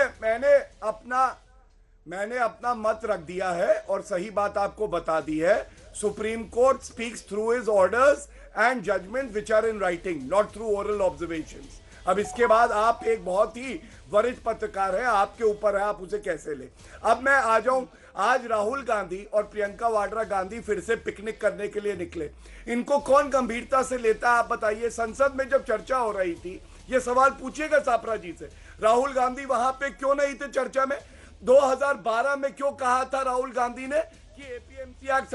Speaker 10: अपना मत रख दिया है और सही बात आपको बता दी है। Supreme Court speaks through his orders and judgement which are in writing, not through oral observations. अब इसके बाद आप एक बहुत ही वरिष्ठ पत्रकार हैं, आपके ऊपर है आप उसे कैसे ले। अब मैं आ जाऊं, आज राहुल गांधी और प्रियंका वाड्रा गांधी फिर से पिकनिक करने के लिए निकले। इनको कौन गंभीरता से लेता है आप बताइए। संसद में जब चर्चा हो रही थी, ये सवाल पूछिएगा सापरा जी से, राहुल गांधी वहां पे क्यों नहीं थे चर्चा में? 2012 में क्यों कहा था राहुल गांधी ने कि एपीएमसी एक्ट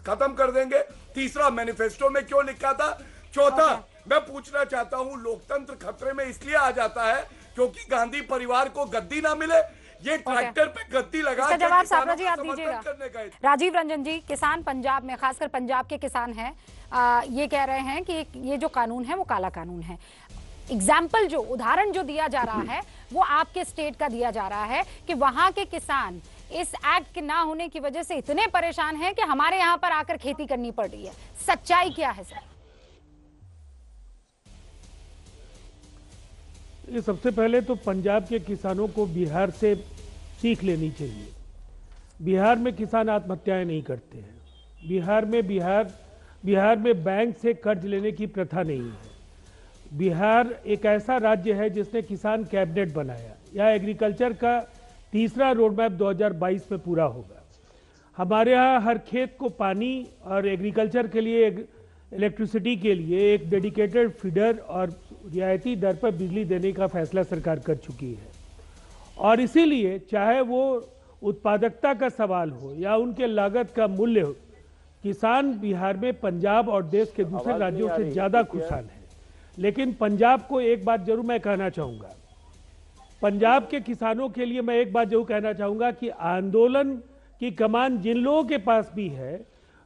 Speaker 10: खत्म कर देंगे? तीसरा, मैनिफेस्टो में क्यों लिखा था? चौथा, मैं पूछना चाहता हूं, लोकतंत्र खतरे में इसलिए आ जाता है क्योंकि गांधी परिवार को गद्दी ना मिले। ये ट्रैक्टर पे गद्दी लगा
Speaker 2: इसका जवाब सापरा जी आप दीजिएगा। राजीव रंजन जी, किसान पंजाब में, खासकर पंजाब के किसान हैं, ये कह रहे हैं कि ये जो कानून है वो काला कानून है। एग्जाम्पल जो उदाहरण जो दिया जा रहा है वो आपके स्टेट का दिया जा रहा है कि वहां के किसान इस एक्ट के ना होने की वजह से इतने परेशान हैं कि हमारे यहां पर आकर खेती करनी पड़ रही है। सच्चाई क्या है सर?
Speaker 11: ये सबसे पहले तो पंजाब के किसानों को बिहार से सीख लेनी चाहिए। बिहार में किसान आत्महत्याएं नहीं करते हैं। बिहार में बैंक से कर्ज लेने की प्रथा नहीं है। बिहार एक ऐसा राज्य है जिसने किसान कैबिनेट बनाया। यह एग्रीकल्चर का तीसरा रोड मैप 2022 में पूरा होगा। हमारे यहाँ हर खेत को पानी और एग्रीकल्चर के लिए, इलेक्ट्रिसिटी के लिए एक डेडिकेटेड फीडर और रियायती दर पर बिजली देने का फैसला सरकार कर चुकी है। और इसीलिए चाहे वो उत्पादकता का सवाल हो या उनके लागत का मूल्य हो, किसान बिहार में पंजाब और देश के दूसरे राज्यों से ज़्यादा खुशहाल है। लेकिन पंजाब को एक बात जरूर मैं कहना चाहूँगा, पंजाब के किसानों के लिए मैं एक बात जरूर कहना चाहूँगा कि आंदोलन की कमान जिन लोगों के पास भी है,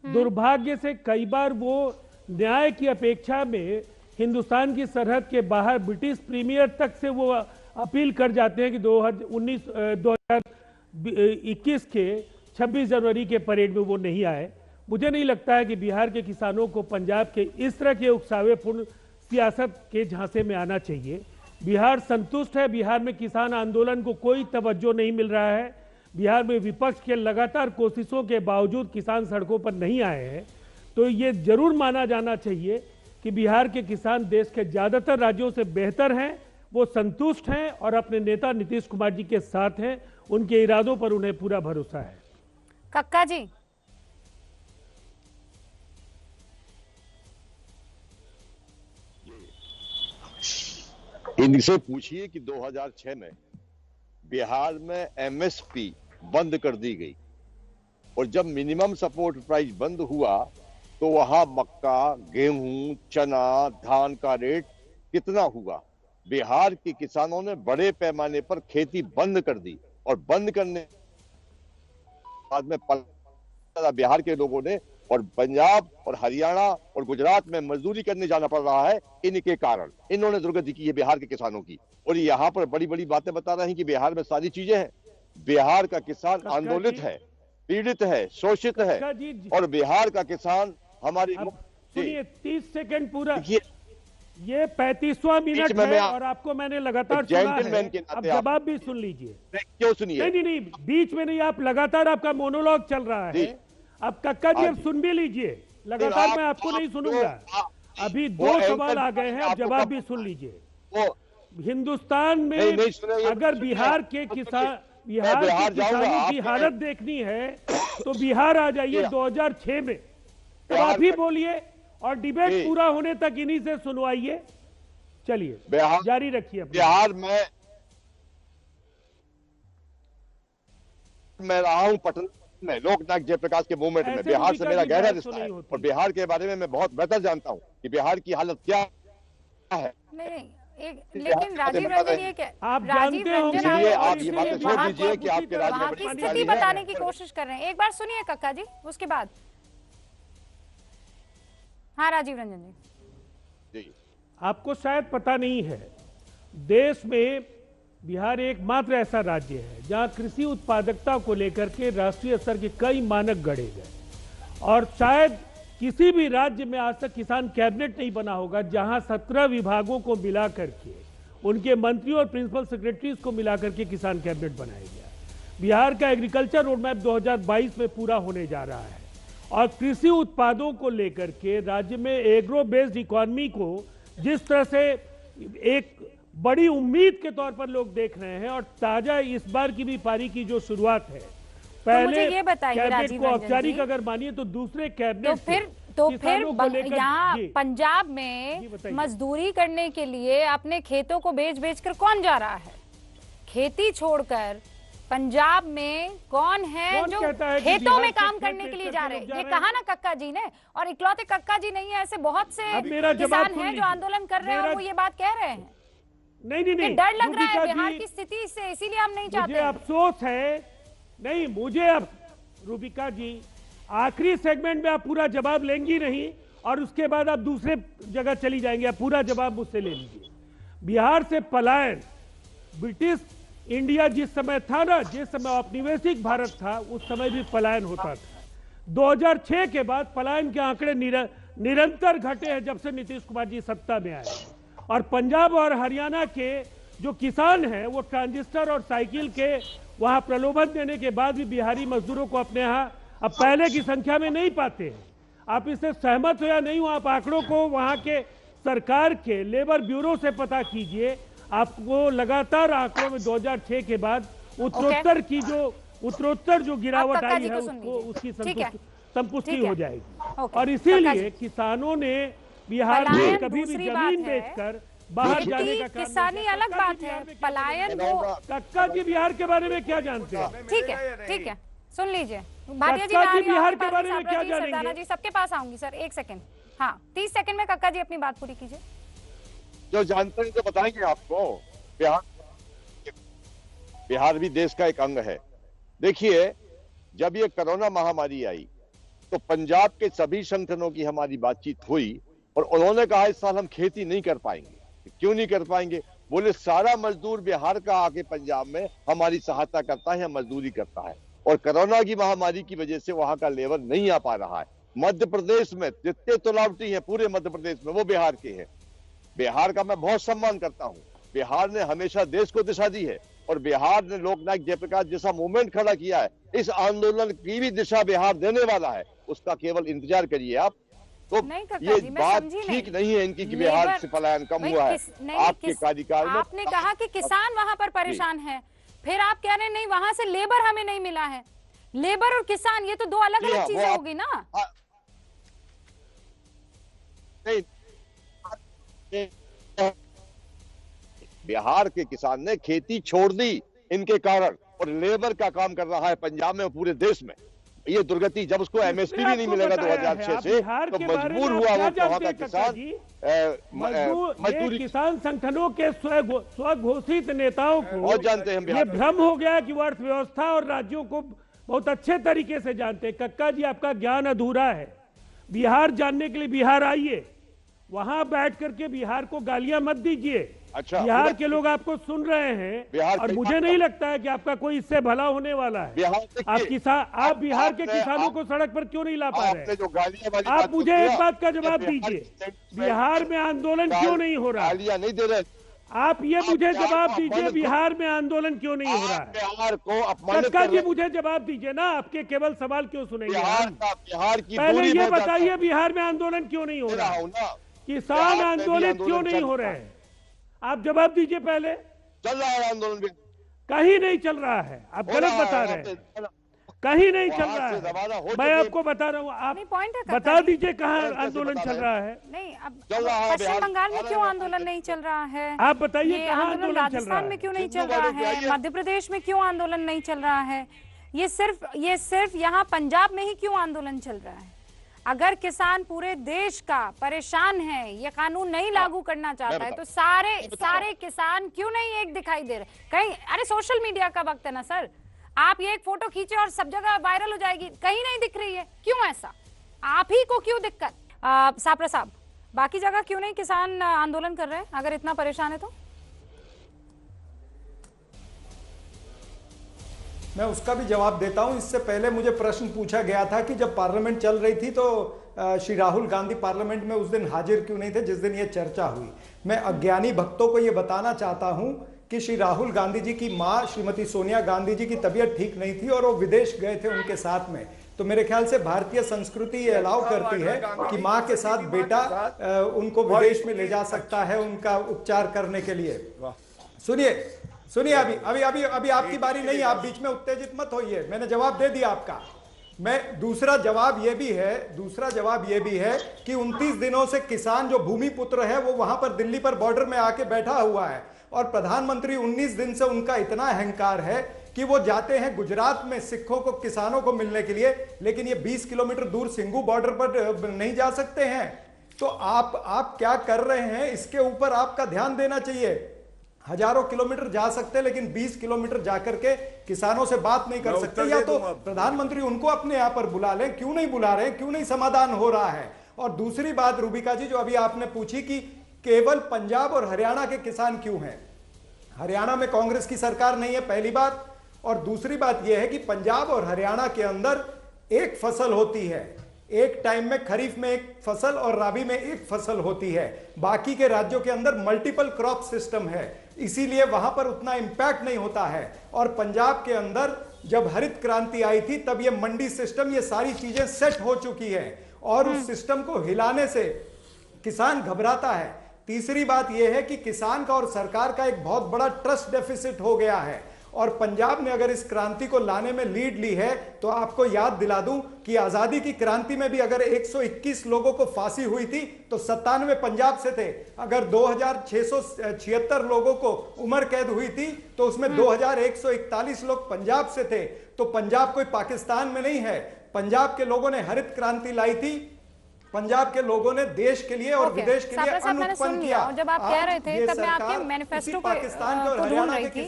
Speaker 11: दुर्भाग्य से कई बार वो न्याय की अपेक्षा में हिंदुस्तान की सरहद के बाहर ब्रिटिश प्रीमियर तक से वो अपील कर जाते हैं कि 2021 के 26 जनवरी के परेड में वो नहीं आए। मुझे नहीं लगता है कि बिहार के किसानों को पंजाब के इस तरह के उकसावेपूर्ण सियासत के झांसे में आना चाहिए। बिहार संतुष्ट है। बिहार में किसान आंदोलन को कोई तवज्जो नहीं मिल रहा है। बिहार में विपक्ष के लगातार कोशिशों के बावजूद किसान सड़कों पर नहीं आए हैं। तो ये जरूर माना जाना चाहिए कि बिहार के किसान देश के ज़्यादातर राज्यों से बेहतर हैं, वो संतुष्ट हैं और अपने नेता नीतीश कुमार जी के साथ हैं। उनके इरादों पर उन्हें पूरा भरोसा है।
Speaker 2: कक्का जी,
Speaker 7: इनसे पूछिए कि 2006 में बिहार में एमएसपी बंद कर दी गई और जब मिनिमम सपोर्ट प्राइस बंद हुआ तो वहां मक्का, गेहूं, चना, धान का रेट कितना हुआ? बिहार के किसानों ने बड़े पैमाने पर खेती बंद कर दी और बंद करने बाद में बिहार के लोगों ने और पंजाब और हरियाणा और गुजरात में मजदूरी करने जाना पड़ रहा है। इनके कारण इन्होंने दुर्गति की है बिहार के किसानों की। और यहाँ पर बड़ी बड़ी बातें बता रहे हैं कि बिहार में सारी चीजें हैं। बिहार का किसान आंदोलित है, पीड़ित है, शोषित है और बिहार का किसान हमारी
Speaker 11: सुनिए 30 सेकंड पूरा, ये 35वां मिनट है और आपको मैंने लगातार सुना है। अब जवाब भी सुन लीजिए।
Speaker 7: क्यों सुनिए?
Speaker 11: नहीं, बीच में नहीं, आप लगातार आपका मोनोलॉग चल रहा है। अब कक्का जी अब सुन भी लीजिए, लगातार मैं आपको नहीं सुनूंगा। अभी 2 सवाल आ गए हैं, अब जवाब भी सुन लीजिए। हिंदुस्तान में अगर बिहार के किसानों की हालत देखनी है तो बिहार आ जाइए 2006 में, तब आप ही बोलिए और डिबेट पूरा होने तक इन्हीं से सुनवाइए। चलिए जारी रखिए।
Speaker 7: बिहार में मैं रहा हूं पटना में लोकनायक जयप्रकाश के मूवमेंट में, बिहार से मेरा गहरा रिश्ता है और बिहार के बारे में मैं बहुत बेहतर जानता हूं कि बिहार की हालत क्या है।
Speaker 2: नहीं, लेकिन राजीव रंजन ये क्या
Speaker 11: आप जानते हो,
Speaker 7: आप ये बातें छोड़ दीजिए कि आपके राज्य
Speaker 2: वहाँ
Speaker 7: में
Speaker 2: की स्थिति बताने की कोशिश कर रहे हैं। एक बार सुनिए कक्का जी, उसके बाद। हाँ राजीव रंजन जी,
Speaker 11: आपको शायद पता नहीं है, देश में बिहार एकमात्र ऐसा राज्य है जहां कृषि उत्पादकता को लेकर के राष्ट्रीय स्तर के कई मानक गढ़े गए, और शायद किसी भी राज्य में आज तक किसान कैबिनेट नहीं बना होगा जहां 17 विभागों को मिला करके, उनके मंत्री और प्रिंसिपल सेक्रेटरीज को मिला करके किसान कैबिनेट बनाया गया। बिहार का एग्रीकल्चर रोड मैप 2022 में पूरा होने जा रहा है, और कृषि उत्पादों को लेकर के राज्य में एग्रो बेस्ड इकोनॉमी को जिस तरह से एक बड़ी उम्मीद के तौर पर लोग देख रहे हैं, और ताजा इस बार की भी पारी की जो शुरुआत है, पहले
Speaker 2: ये बताइए
Speaker 11: कैबिनेट को औपचारिक अगर मानिए तो दूसरे कैबिनेट
Speaker 2: तो फिर यहाँ पंजाब में मजदूरी करने के लिए अपने खेतों को बेच कर कौन जा रहा है? खेती छोड़कर पंजाब में कौन है जो खेतों में काम करने के लिए जा रहे हैं? ये कहा ना कक्का जी ने, और इकलौते कक्का जी नहीं है, ऐसे बहुत से किसान हैं जो आंदोलन कर रहे हैं और वो ये बात कह रहे हैं।
Speaker 11: नहीं,
Speaker 2: डर लग रहा है बिहार की स्थिति से, इसीलिए हम नहीं चाहते।
Speaker 11: मुझे अफसोस है, नहीं मुझे अब रूबिका जी आखिरी सेगमेंट में आप पूरा जवाब लेंगी नहीं, और उसके बाद आप दूसरे जगह चली जाएंगे, आप पूरा जवाब मुझसे ले लीजिए। बिहार से पलायन, ब्रिटिश इंडिया जिस समय था ना, जिस समय औपनिवेशिक भारत था, उस समय भी पलायन होता था। 2006 के बाद पलायन के आंकड़े निरंतर घटे हैं जब से नीतीश कुमार जी सत्ता में आए, और पंजाब और हरियाणा के जो किसान हैं वो ट्रांजिस्टर और साइकिल के वहां प्रलोभन देने के बाद भी बिहारी मजदूरों को अपने यहाँ अब पहले की संख्या में नहीं पाते हैं। आप इससे सहमत हो या नहीं हो, आप आंकड़ों को वहां के सरकार के लेबर ब्यूरो से पता कीजिए, आपको लगातार आंकड़ों में 2006 के बाद उत्तरोत्तर जो गिरावट आई है उसको उसकी संपुष्टि हो जाएगी। और इसीलिए किसानों ने बिहार में कभी भी जमीन बेचकर बाहर जाने का काम,
Speaker 2: किसानी अलग बात है, पलायन वो।
Speaker 11: कक्का जी बिहार के बारे में क्या जानते हैं?
Speaker 2: ठीक है, सुन लीजिए भाटिया जी,
Speaker 11: बिहार के बारे में क्या जानेंगे?
Speaker 2: सरदाना जी सबके पास आऊंगी सर, 1 सेकंड। हाँ 30 सेकंड में कक्का जी अपनी बात पूरी कीजिए।
Speaker 7: जो जानते हैं तो बताएंगे आपको। बिहार भी देश का एक अंग है। देखिए, जब ये कोरोना महामारी आई तो पंजाब के सभी संगठनों की हमारी बातचीत हुई, और उन्होंने कहा इस साल हम खेती नहीं कर पाएंगे। क्यों नहीं कर पाएंगे? बोले सारा मजदूर बिहार का आके पंजाब में हमारी सहायता करता है, मजदूरी करता है, और कोरोना की महामारी की वजह से वहां का लेबर नहीं आ पा रहा है। मध्य प्रदेश में जितने तलावटी हैं पूरे मध्य प्रदेश में वो बिहार के हैं। बिहार का मैं बहुत सम्मान करता हूं। बिहार ने हमेशा देश को दिशा दी है, और बिहार ने लोकनायक जयप्रकाश जैसा मूवमेंट खड़ा किया है। इस आंदोलन की भी दिशा बिहार देने वाला है, उसका केवल इंतजार करिए आप। तो ये बात ठीक नहीं है इनकी कि बिहार से पलायन कम हुआ है आपके कार्यकाल में।
Speaker 2: आपने कहा कि किसान वहां पर परेशान है, फिर आप कह रहे हैं नहीं वहां से लेबर हमें नहीं मिला है। लेबर और किसान ये तो दो अलग अलग चीजें होगी ना।
Speaker 7: बिहार के किसान ने खेती छोड़ दी इनके कारण, और लेबर का काम कर रहा है पंजाब में और पूरे देश में। ये दुर्गति, जब उसको एमएसपी भी नहीं मिलेगा 2006 से, तो मजबूर हुआ वो वहां का किसान
Speaker 11: मजदूरी। किसान संगठनों के स्वघोषित नेताओं को
Speaker 7: बहुत जानते हैं।
Speaker 11: ये भ्रम हो गया कि वो अर्थव्यवस्था और राज्यों को बहुत अच्छे तरीके से जानते हैं। कक्का जी आपका ज्ञान अधूरा है। बिहार जानने के लिए बिहार आइए, वहां बैठ करके बिहार को गालियां मत दीजिए।
Speaker 7: अच्छा,
Speaker 11: बिहार के लोग आपको सुन रहे हैं, और मुझे नहीं लगता है कि आपका कोई इससे भला होने वाला है। आप बिहार के किसानों को सड़क पर क्यों नहीं ला पा रहे? आप मुझे एक बात का जवाब दीजिए, बिहार में आंदोलन क्यों नहीं हो रहा?
Speaker 7: नहीं दे रहे
Speaker 11: आप ये मुझे जवाब दीजिए, बिहार में आंदोलन क्यों नहीं हो रहा है?
Speaker 7: बिहार को अपमानित
Speaker 11: कक्का जी मुझे जवाब दीजिए ना, आपके केवल सवाल क्यों सुनेंगे?
Speaker 7: बिहार की
Speaker 11: पहले ये बताइए बिहार में आंदोलन क्यों नहीं हो रहा? किसान आंदोलित क्यों नहीं हो रहे हैं? आप जवाब दीजिए। पहले
Speaker 7: चल रहा है आंदोलन,
Speaker 11: कहीं नहीं चल रहा है, आप गलत बता रहे हैं। कहीं नहीं चल रहा है, मैं आपको बता रहा हूँ, आप बता दीजिए कहाँ आंदोलन चल रहा है।
Speaker 2: नहीं, अब पश्चिम बंगाल में क्यों आंदोलन नहीं चल रहा है?
Speaker 11: आप बताइए कहाँ आंदोलन चल रहा है?
Speaker 2: राजस्थान में क्यों नहीं चल रहा है? मध्य प्रदेश में क्यों आंदोलन नहीं चल रहा है? ये सिर्फ यहाँ पंजाब में ही क्यों आंदोलन चल रहा है? अगर किसान पूरे देश का परेशान है, ये कानून नहीं लागू करना चाहता है, तो सारे किसान क्यों नहीं एक दिखाई दे रहे? कहीं, अरे सोशल मीडिया का वक्त है ना सर, आप ये एक फोटो खींचे और सब जगह वायरल हो जाएगी, कहीं नहीं दिख रही है, क्यों ऐसा? आप ही को क्यों दिक्कत? सापरा साहब, बाकी जगह क्यों नहीं किसान आंदोलन कर रहे हैं अगर इतना परेशान है तो?
Speaker 9: मैं उसका भी जवाब देता हूं। इससे पहले मुझे प्रश्न पूछा गया था कि जब पार्लियामेंट चल रही थी तो श्री राहुल गांधी पार्लियामेंट में उस दिन हाजिर क्यों नहीं थे जिस दिन ये चर्चा हुई। मैं अज्ञानी भक्तों को ये बताना चाहता हूं कि श्री राहुल गांधी जी की मां श्रीमती सोनिया गांधी जी की तबीयत ठीक नहीं थी और वो विदेश गए थे उनके साथ में। तो मेरे ख्याल से भारतीय संस्कृति ये अलाउ करती है कि माँ के साथ बेटा उनको विदेश में ले जा सकता है उनका उपचार करने के लिए। सुनिए अभी आपकी बारी नहीं, आप बीच में उत्तेजित मत होइए, मैंने जवाब दे दिया आपका। मैं दूसरा जवाब ये भी है कि 29 दिनों से किसान जो भूमिपुत्र है वो वहां पर दिल्ली पर बॉर्डर में आके बैठा हुआ है और प्रधानमंत्री 19 दिन से उनका इतना अहंकार है कि वो जाते हैं गुजरात में सिखों को, किसानों को मिलने के लिए, लेकिन ये 20 किलोमीटर दूर सिंघू बॉर्डर पर नहीं जा सकते हैं। तो आप क्या कर रहे हैं इसके ऊपर आपका ध्यान देना चाहिए। हजारों किलोमीटर जा सकते हैं लेकिन 20 किलोमीटर जाकर के किसानों से बात नहीं कर सकते। या तो प्रधानमंत्री उनको अपने यहाँ पर बुला लें, क्यों नहीं बुला रहे, क्यों नहीं समाधान हो रहा है। और दूसरी बात रूबिका जी जो अभी आपने पूछी कि केवल पंजाब और हरियाणा के किसान क्यों हैं, हरियाणा में कांग्रेस की सरकार नहीं है, पहली बात। और दूसरी बात यह है कि पंजाब और हरियाणा के अंदर एक फसल होती है, एक टाइम में खरीफ में एक फसल और राबी में एक फसल होती है। बाकी के राज्यों के अंदर मल्टीपल क्रॉप सिस्टम है, इसीलिए वहां पर उतना इंपैक्ट नहीं होता है। और पंजाब के अंदर जब हरित क्रांति आई थी तब ये मंडी सिस्टम, ये सारी चीजें सेट हो चुकी है और उस सिस्टम को हिलाने से किसान घबराता है। तीसरी बात यह है कि किसान का और सरकार का एक बहुत बड़ा ट्रस्ट डेफिसिट हो गया है और पंजाब ने अगर इस क्रांति को लाने में लीड ली है तो आपको याद दिला दूं कि आजादी की क्रांति में भी अगर 121 लोगों को फांसी हुई थी तो 97 पंजाब से थे। अगर 2676 लोगों को उम्र कैद हुई थी तो उसमें 2141 लोग पंजाब से थे। तो पंजाब कोई पाकिस्तान में नहीं है। पंजाब के लोगों ने हरित क्रांति लाई थी, पंजाब के लोगों ने देश के लिए और विदेश के लिए अन्न उत्पन्न किया।
Speaker 2: और जब आप कह रहे थे तब मैं आपके मैनिफेस्टो को ढूंढ रही थी,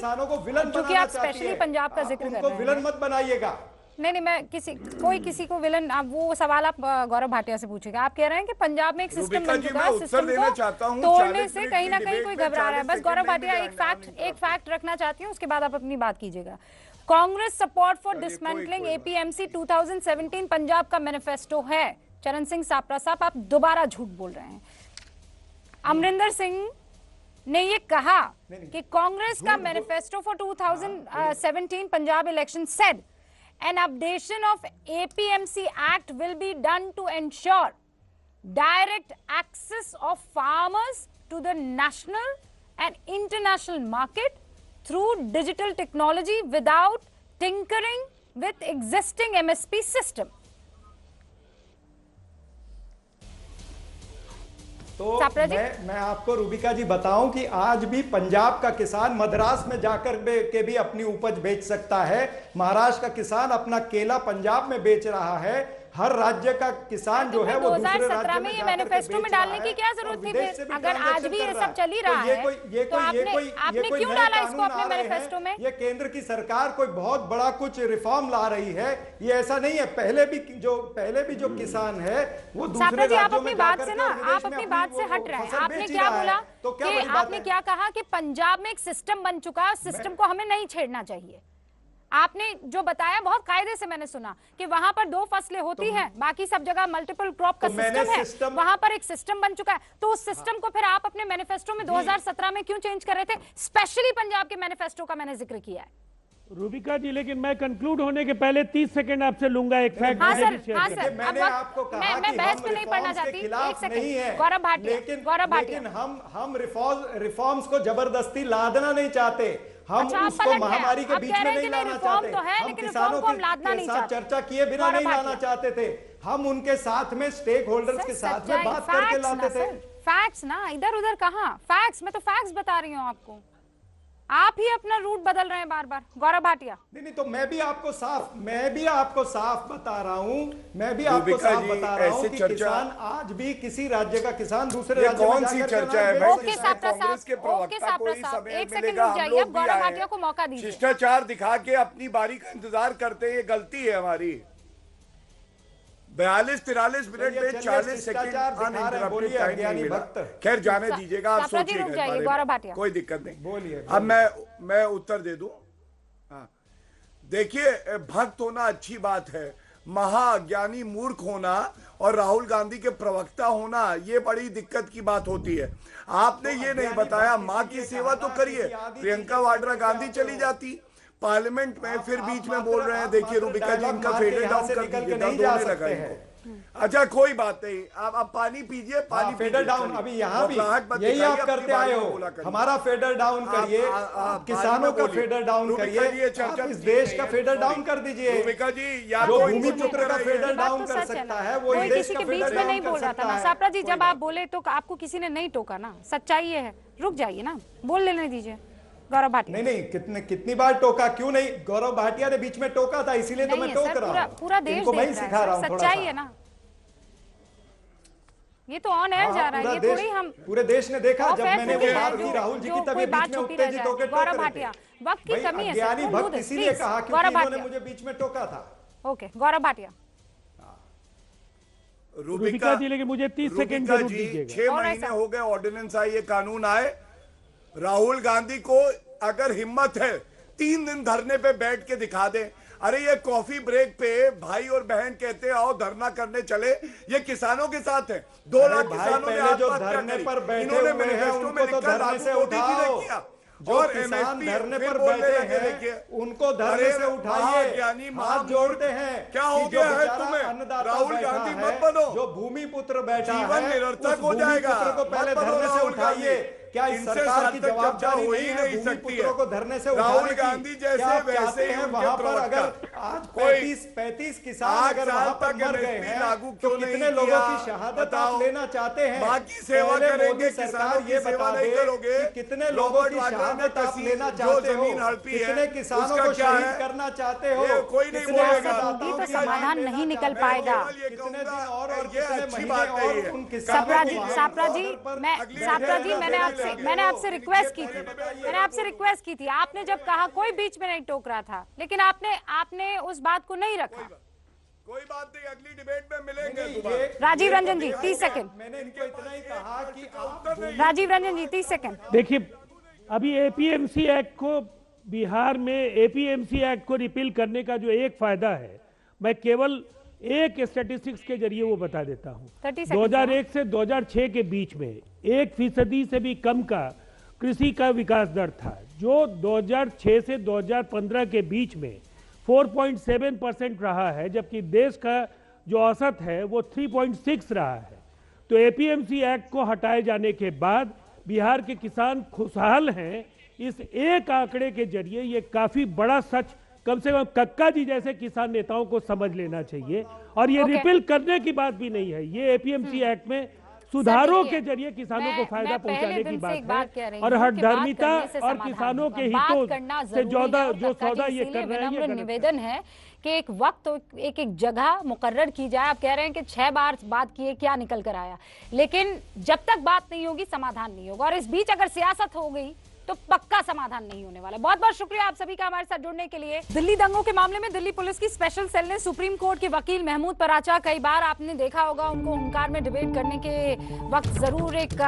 Speaker 2: क्योंकि आप स्पेशली पंजाब का जिक्र कर रहे हैं।
Speaker 9: विलन मत बनाइएगा।
Speaker 2: नहीं, मैं किसी को विलन, आप वो सवाल आप गौरव भाटिया से पूछेगा। आप कह रहे हैं कि पंजाब में एक सिस्टम बन चुका है, सिस्टम को तोड़ने से कहीं ना कहीं कोई घबरा रहा है। बस गौरव भाटिया एक फैक्ट रखना चाहती हूँ, उसके बाद आप अपनी बात कीजिएगा। Congress support for dismantling APMC 2017 Punjab का मैनिफेस्टो है। चरण सिंह सापरा साहब, आप दोबारा झूठ बोल रहे हैं। अमरिंदर सिंह ने ये कहा कि कांग्रेस का manifesto for 2017 Punjab election said an updation of APMC Act will be done to ensure direct access of farmers to the national and international market through digital technology without tinkering with existing MSP system.
Speaker 9: तो मैं आपको रूबिका जी बताऊं कि आज भी पंजाब का किसान मद्रास में जाकर के भी अपनी उपज बेच सकता है। महाराष्ट्र का किसान अपना केला पंजाब में बेच रहा है। हर राज्य का किसान जो है वो दूसरे राज्य में
Speaker 2: ये मैनिफेस्टो में डालने की क्या जरूरत थी फिर? अगर आज भी ये सब चल ही रहा है तो आपने क्यों डाला इसको अपने मैनिफेस्टो में?
Speaker 9: ये केंद्र की सरकार कोई बहुत बड़ा कुछ रिफॉर्म ला रही है, ये ऐसा नहीं है। पहले भी जो किसान है वो दूसरे राज्यों में जाकर के
Speaker 2: आप अपनी बात से हट रहे हैं। आपने क्या बोला कि आपने क्या कहा कि पंजाब में एक सिस्टम बन चुका है, सिस्टम को हमें नहीं छेड़ना चाहिए। आपने जो बताया बहुत कायदे से मैंने सुना कि वहां पर 2 फसलें होती हैं, बाकी सब जगह मल्टीपल क्रॉप का सिस्टम है, वहां पर एक सिस्टम बन चुका है। तो उस सिस्टम को फिर आप अपने मैनिफेस्टो में 2017 में क्यों चेंज कर रहे थे? स्पेशली पंजाब के मैनिफेस्टो का मैंने जिक्र किया है।
Speaker 11: रूबिका जी, लेकिन मैं कंक्लूड होने के पहले 30 सेकंड आपसे लूंगा। एक फैक्ट
Speaker 2: हाँ सर, मैंने आपको कहा मैं बहस में नहीं पढ़ना चाहती। एक सेकंड, गौरव भाटिया,
Speaker 9: लेकिन हम रिफॉर्म्स को जबरदस्ती लादना नहीं चाहते। हम उसको महामारी के बीच में नहीं लाना चाहते। हम किसानों के साथ चर्चा किए बिना नहीं लाना चाहते थे। हम उनके साथ में स्टेक होल्डर्स के साथ में बात करके लाते थे।
Speaker 2: फैक्ट्स ना, इधर उधर कहाँ फैक्ट्स, मैं तो फैक्ट्स बता रही हूँ आपको। आप ही अपना रूट बदल रहे हैं बार बार। गौरव भाटिया।
Speaker 9: नहीं, तो मैं भी आपको साफ बता रहा हूं, कि किसान आज भी किसी राज्य का किसान दूसरे राज्य में जाकर
Speaker 10: चर्चा है?
Speaker 2: ओके साहब, एक सेकंड रुक जाइए, अब गौरव भाटिया को मौका दीजिए।
Speaker 10: शिष्टाचार दिखा के अपनी बारी का इंतजार करते हैं, ये गलती है हमारी। 42-43 मिनट में 40 सेकंड अनइंटरप्टेड टाइम नहीं मिला। खैर जाने दीजिएगा, आप सोचिएगा, कोई दिक्कत नहीं।
Speaker 9: बोलिए।
Speaker 10: अब मैं उत्तर दे दूं। देखिए, भक्त होना अच्छी बात है, महाज्ञानी मूर्ख होना और राहुल गांधी के प्रवक्ता होना ये बड़ी दिक्कत की बात होती है। आपने ये नहीं बताया, माँ की सेवा तो करिए। प्रियंका वाड्रा गांधी चली जाती पार्लियामेंट में, फिर बीच में बोल रहे हैं देखिए रूबिका जी इनका फेडर डाउन कर दीजिए, दर्द होने लगा इनको। अच्छा कोई बात नहीं, आप पानी पीजिए, पानी
Speaker 9: फेडर डाउन अभी यहाँ भी यही आप करते आए हो। हमारा फेडर डाउन करिए, किसानों का फेडर डाउन करिए, इस देश का फेडर डाउन कर दीजिए।
Speaker 10: रूबिका जी, या
Speaker 9: जो भूमिपुत्र का फेडर डाउन कर सकता है वो इस देश का फेडर डाउन
Speaker 2: नहीं बोल रहा था ना सापरा जी। जब आप बोले तो आपको किसी ने नहीं टोका ना, सच्चाई ये है। रुक जाइए ना, बोल लेने दीजिए गौरव भाटिया।
Speaker 9: नहीं, कितनी बार टोका, क्यों नहीं? गौरव भाटिया ने बीच में टोका था, इसीलिए तो मैं टोक रहा हूं।
Speaker 2: पूरा देश
Speaker 9: मैं सिखा रहा हूं,
Speaker 2: सच्चाई है ना, ये तो ऑन एयर जा रहा है, ये थोड़ी हम
Speaker 9: पूरे देश ने देखा जब मैंने वो बात की राहुल जी की, तभी बीच में उत्तेजित होकर
Speaker 2: गौरव भाटिया। वक्त की कमी है,
Speaker 9: ज्ञानी भक्त इसीलिए कहा क्योंकि इन्होंने मुझे बीच में टोका था।
Speaker 2: ओके गौरव भाटिया।
Speaker 11: रूबिका जी, लेकिन मुझे 30 सेकंड जरूर दीजिएगा।
Speaker 10: 6 महीने हो गए ऑर्डिनेंस आए, ये कानून आए। राहुल गांधी को अगर हिम्मत है 3 दिन धरने पे बैठ के दिखा दे। अरे ये कॉफी ब्रेक पे भाई और बहन कहते आओ धरना करने चले, ये किसानों के साथ है। 2 लाख किसानों ने
Speaker 9: जो धरने पर बैठे हुए हैं उनको तो धरने से उठाओ, जो किसान धरने पर बैठे हैं उनको धरने से उठाइए, हाथ जोड़ते हैं।
Speaker 10: क्या हो गया है तुम्हें? राहुल गांधी मत बनो,
Speaker 9: जो भूमिपुत्र बैठा है
Speaker 10: जीवन निरर्थक हो जाएगा,
Speaker 9: को पहले धरने से उठाइए। क्या इस सरकार की जवाबदारी नहीं है भूमिपुत्रों को धरने से उठाने की?
Speaker 10: राहुल गांधी जैसे वैसे
Speaker 9: हैं वहां पर अगर आज 35 किसान अगर वहां पर मर गए हैं तो कितने लोगों की शहादत आप लेना चाहते हैं?
Speaker 10: बाकी सेवा करेंगे, सरकार ये बता दे
Speaker 9: कितने लोगों की शहादत आप लेना चाहते हो, कितने किसानों को शहीद करना चाहते हो?
Speaker 10: कोई नहीं बोलेगा,
Speaker 2: तो समाधान नहीं निकल पाएगा।
Speaker 9: कितने दिन और कितने महीने और उन
Speaker 2: सापरा जी, मैंने आपसे रिक्वेस्ट की थी, आपने जब कहा कोई बीच में नहीं टोक रहा था, लेकिन आपने उस बात को नहीं रखा।
Speaker 10: कोई बात नहीं, अगली डिबेट में मिलेंगे।
Speaker 2: राजीव रंजन जी 30 सेकंड।
Speaker 9: मैंने इनको इतना ही कहा कि
Speaker 2: राजीव रंजन जी 30 सेकंड।
Speaker 11: देखिए, अभी एपीएमसी एक्ट को बिहार में एपीएमसी एक्ट को रिपील करने का जो एक फायदा है, मैं केवल एक स्टैटिस्टिक्स के जरिए वो बता देता हूँ। 2001 से 2006 के बीच में 1% से भी कम का कृषि का विकास दर था, जो 2006 से 2015 के बीच में 4.7% रहा है, जबकि देश का जो औसत है वो 3.6 रहा है। तो एपीएमसी एक्ट को हटाए जाने के बाद बिहार के किसान खुशहाल हैं। इस एक आंकड़े के जरिए ये काफी बड़ा सच कम से कम कक्का जी जैसे किसान नेताओं को समझ लेना चाहिए। और ये रिपील करने की बात भी नहीं है, ये एपीएमसी एक्ट में सुधारों के जरिए किसानों को फायदा पहुंचाने की बात है। और हठधर्मिता और किसानों के हितों से जो सौदा ये कर रहे हैं, ये
Speaker 2: निवेदन है कि एक वक्त एक जगह मुकर्रर की जाए। आप कह रहे हैं कि 6 बार बात किए, क्या निकल कर आया? लेकिन जब तक बात नहीं होगी समाधान नहीं होगा, और इस बीच अगर सियासत हो गई तो पक्का समाधान नहीं होने वाला। बहुत बहुत शुक्रिया आप सभी का हमारे साथ जुड़ने के लिए। दिल्ली दंगों के मामले में दिल्ली पुलिस की स्पेशल सेल ने सुप्रीम कोर्ट के वकील महमूद पराचा, कई बार आपने देखा होगा उनको हुंकार में डिबेट करने के वक्त जरूर एक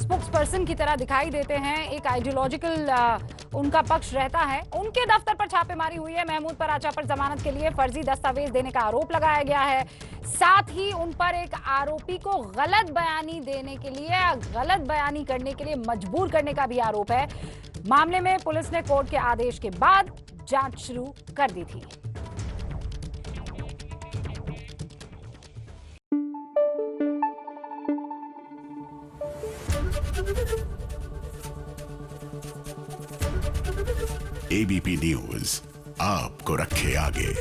Speaker 2: स्पोक्स पर्सन की तरह दिखाई देते हैं, एक आइडियोलॉजिकल उनका पक्ष रहता है। उनके दफ्तर पर छापेमारी हुई है। महमूद पराचा पर जमानत के लिए फर्जी दस्तावेज देने का आरोप लगाया गया है। साथ ही उन पर एक आरोपी को गलत बयानी देने के लिए, गलत बयानी करने के लिए मजबूर करने का भी आरोप है। मामले में पुलिस ने कोर्ट के आदेश के बाद जांच शुरू कर दी थी।
Speaker 12: एबीपी न्यूज आपको रखे आगे।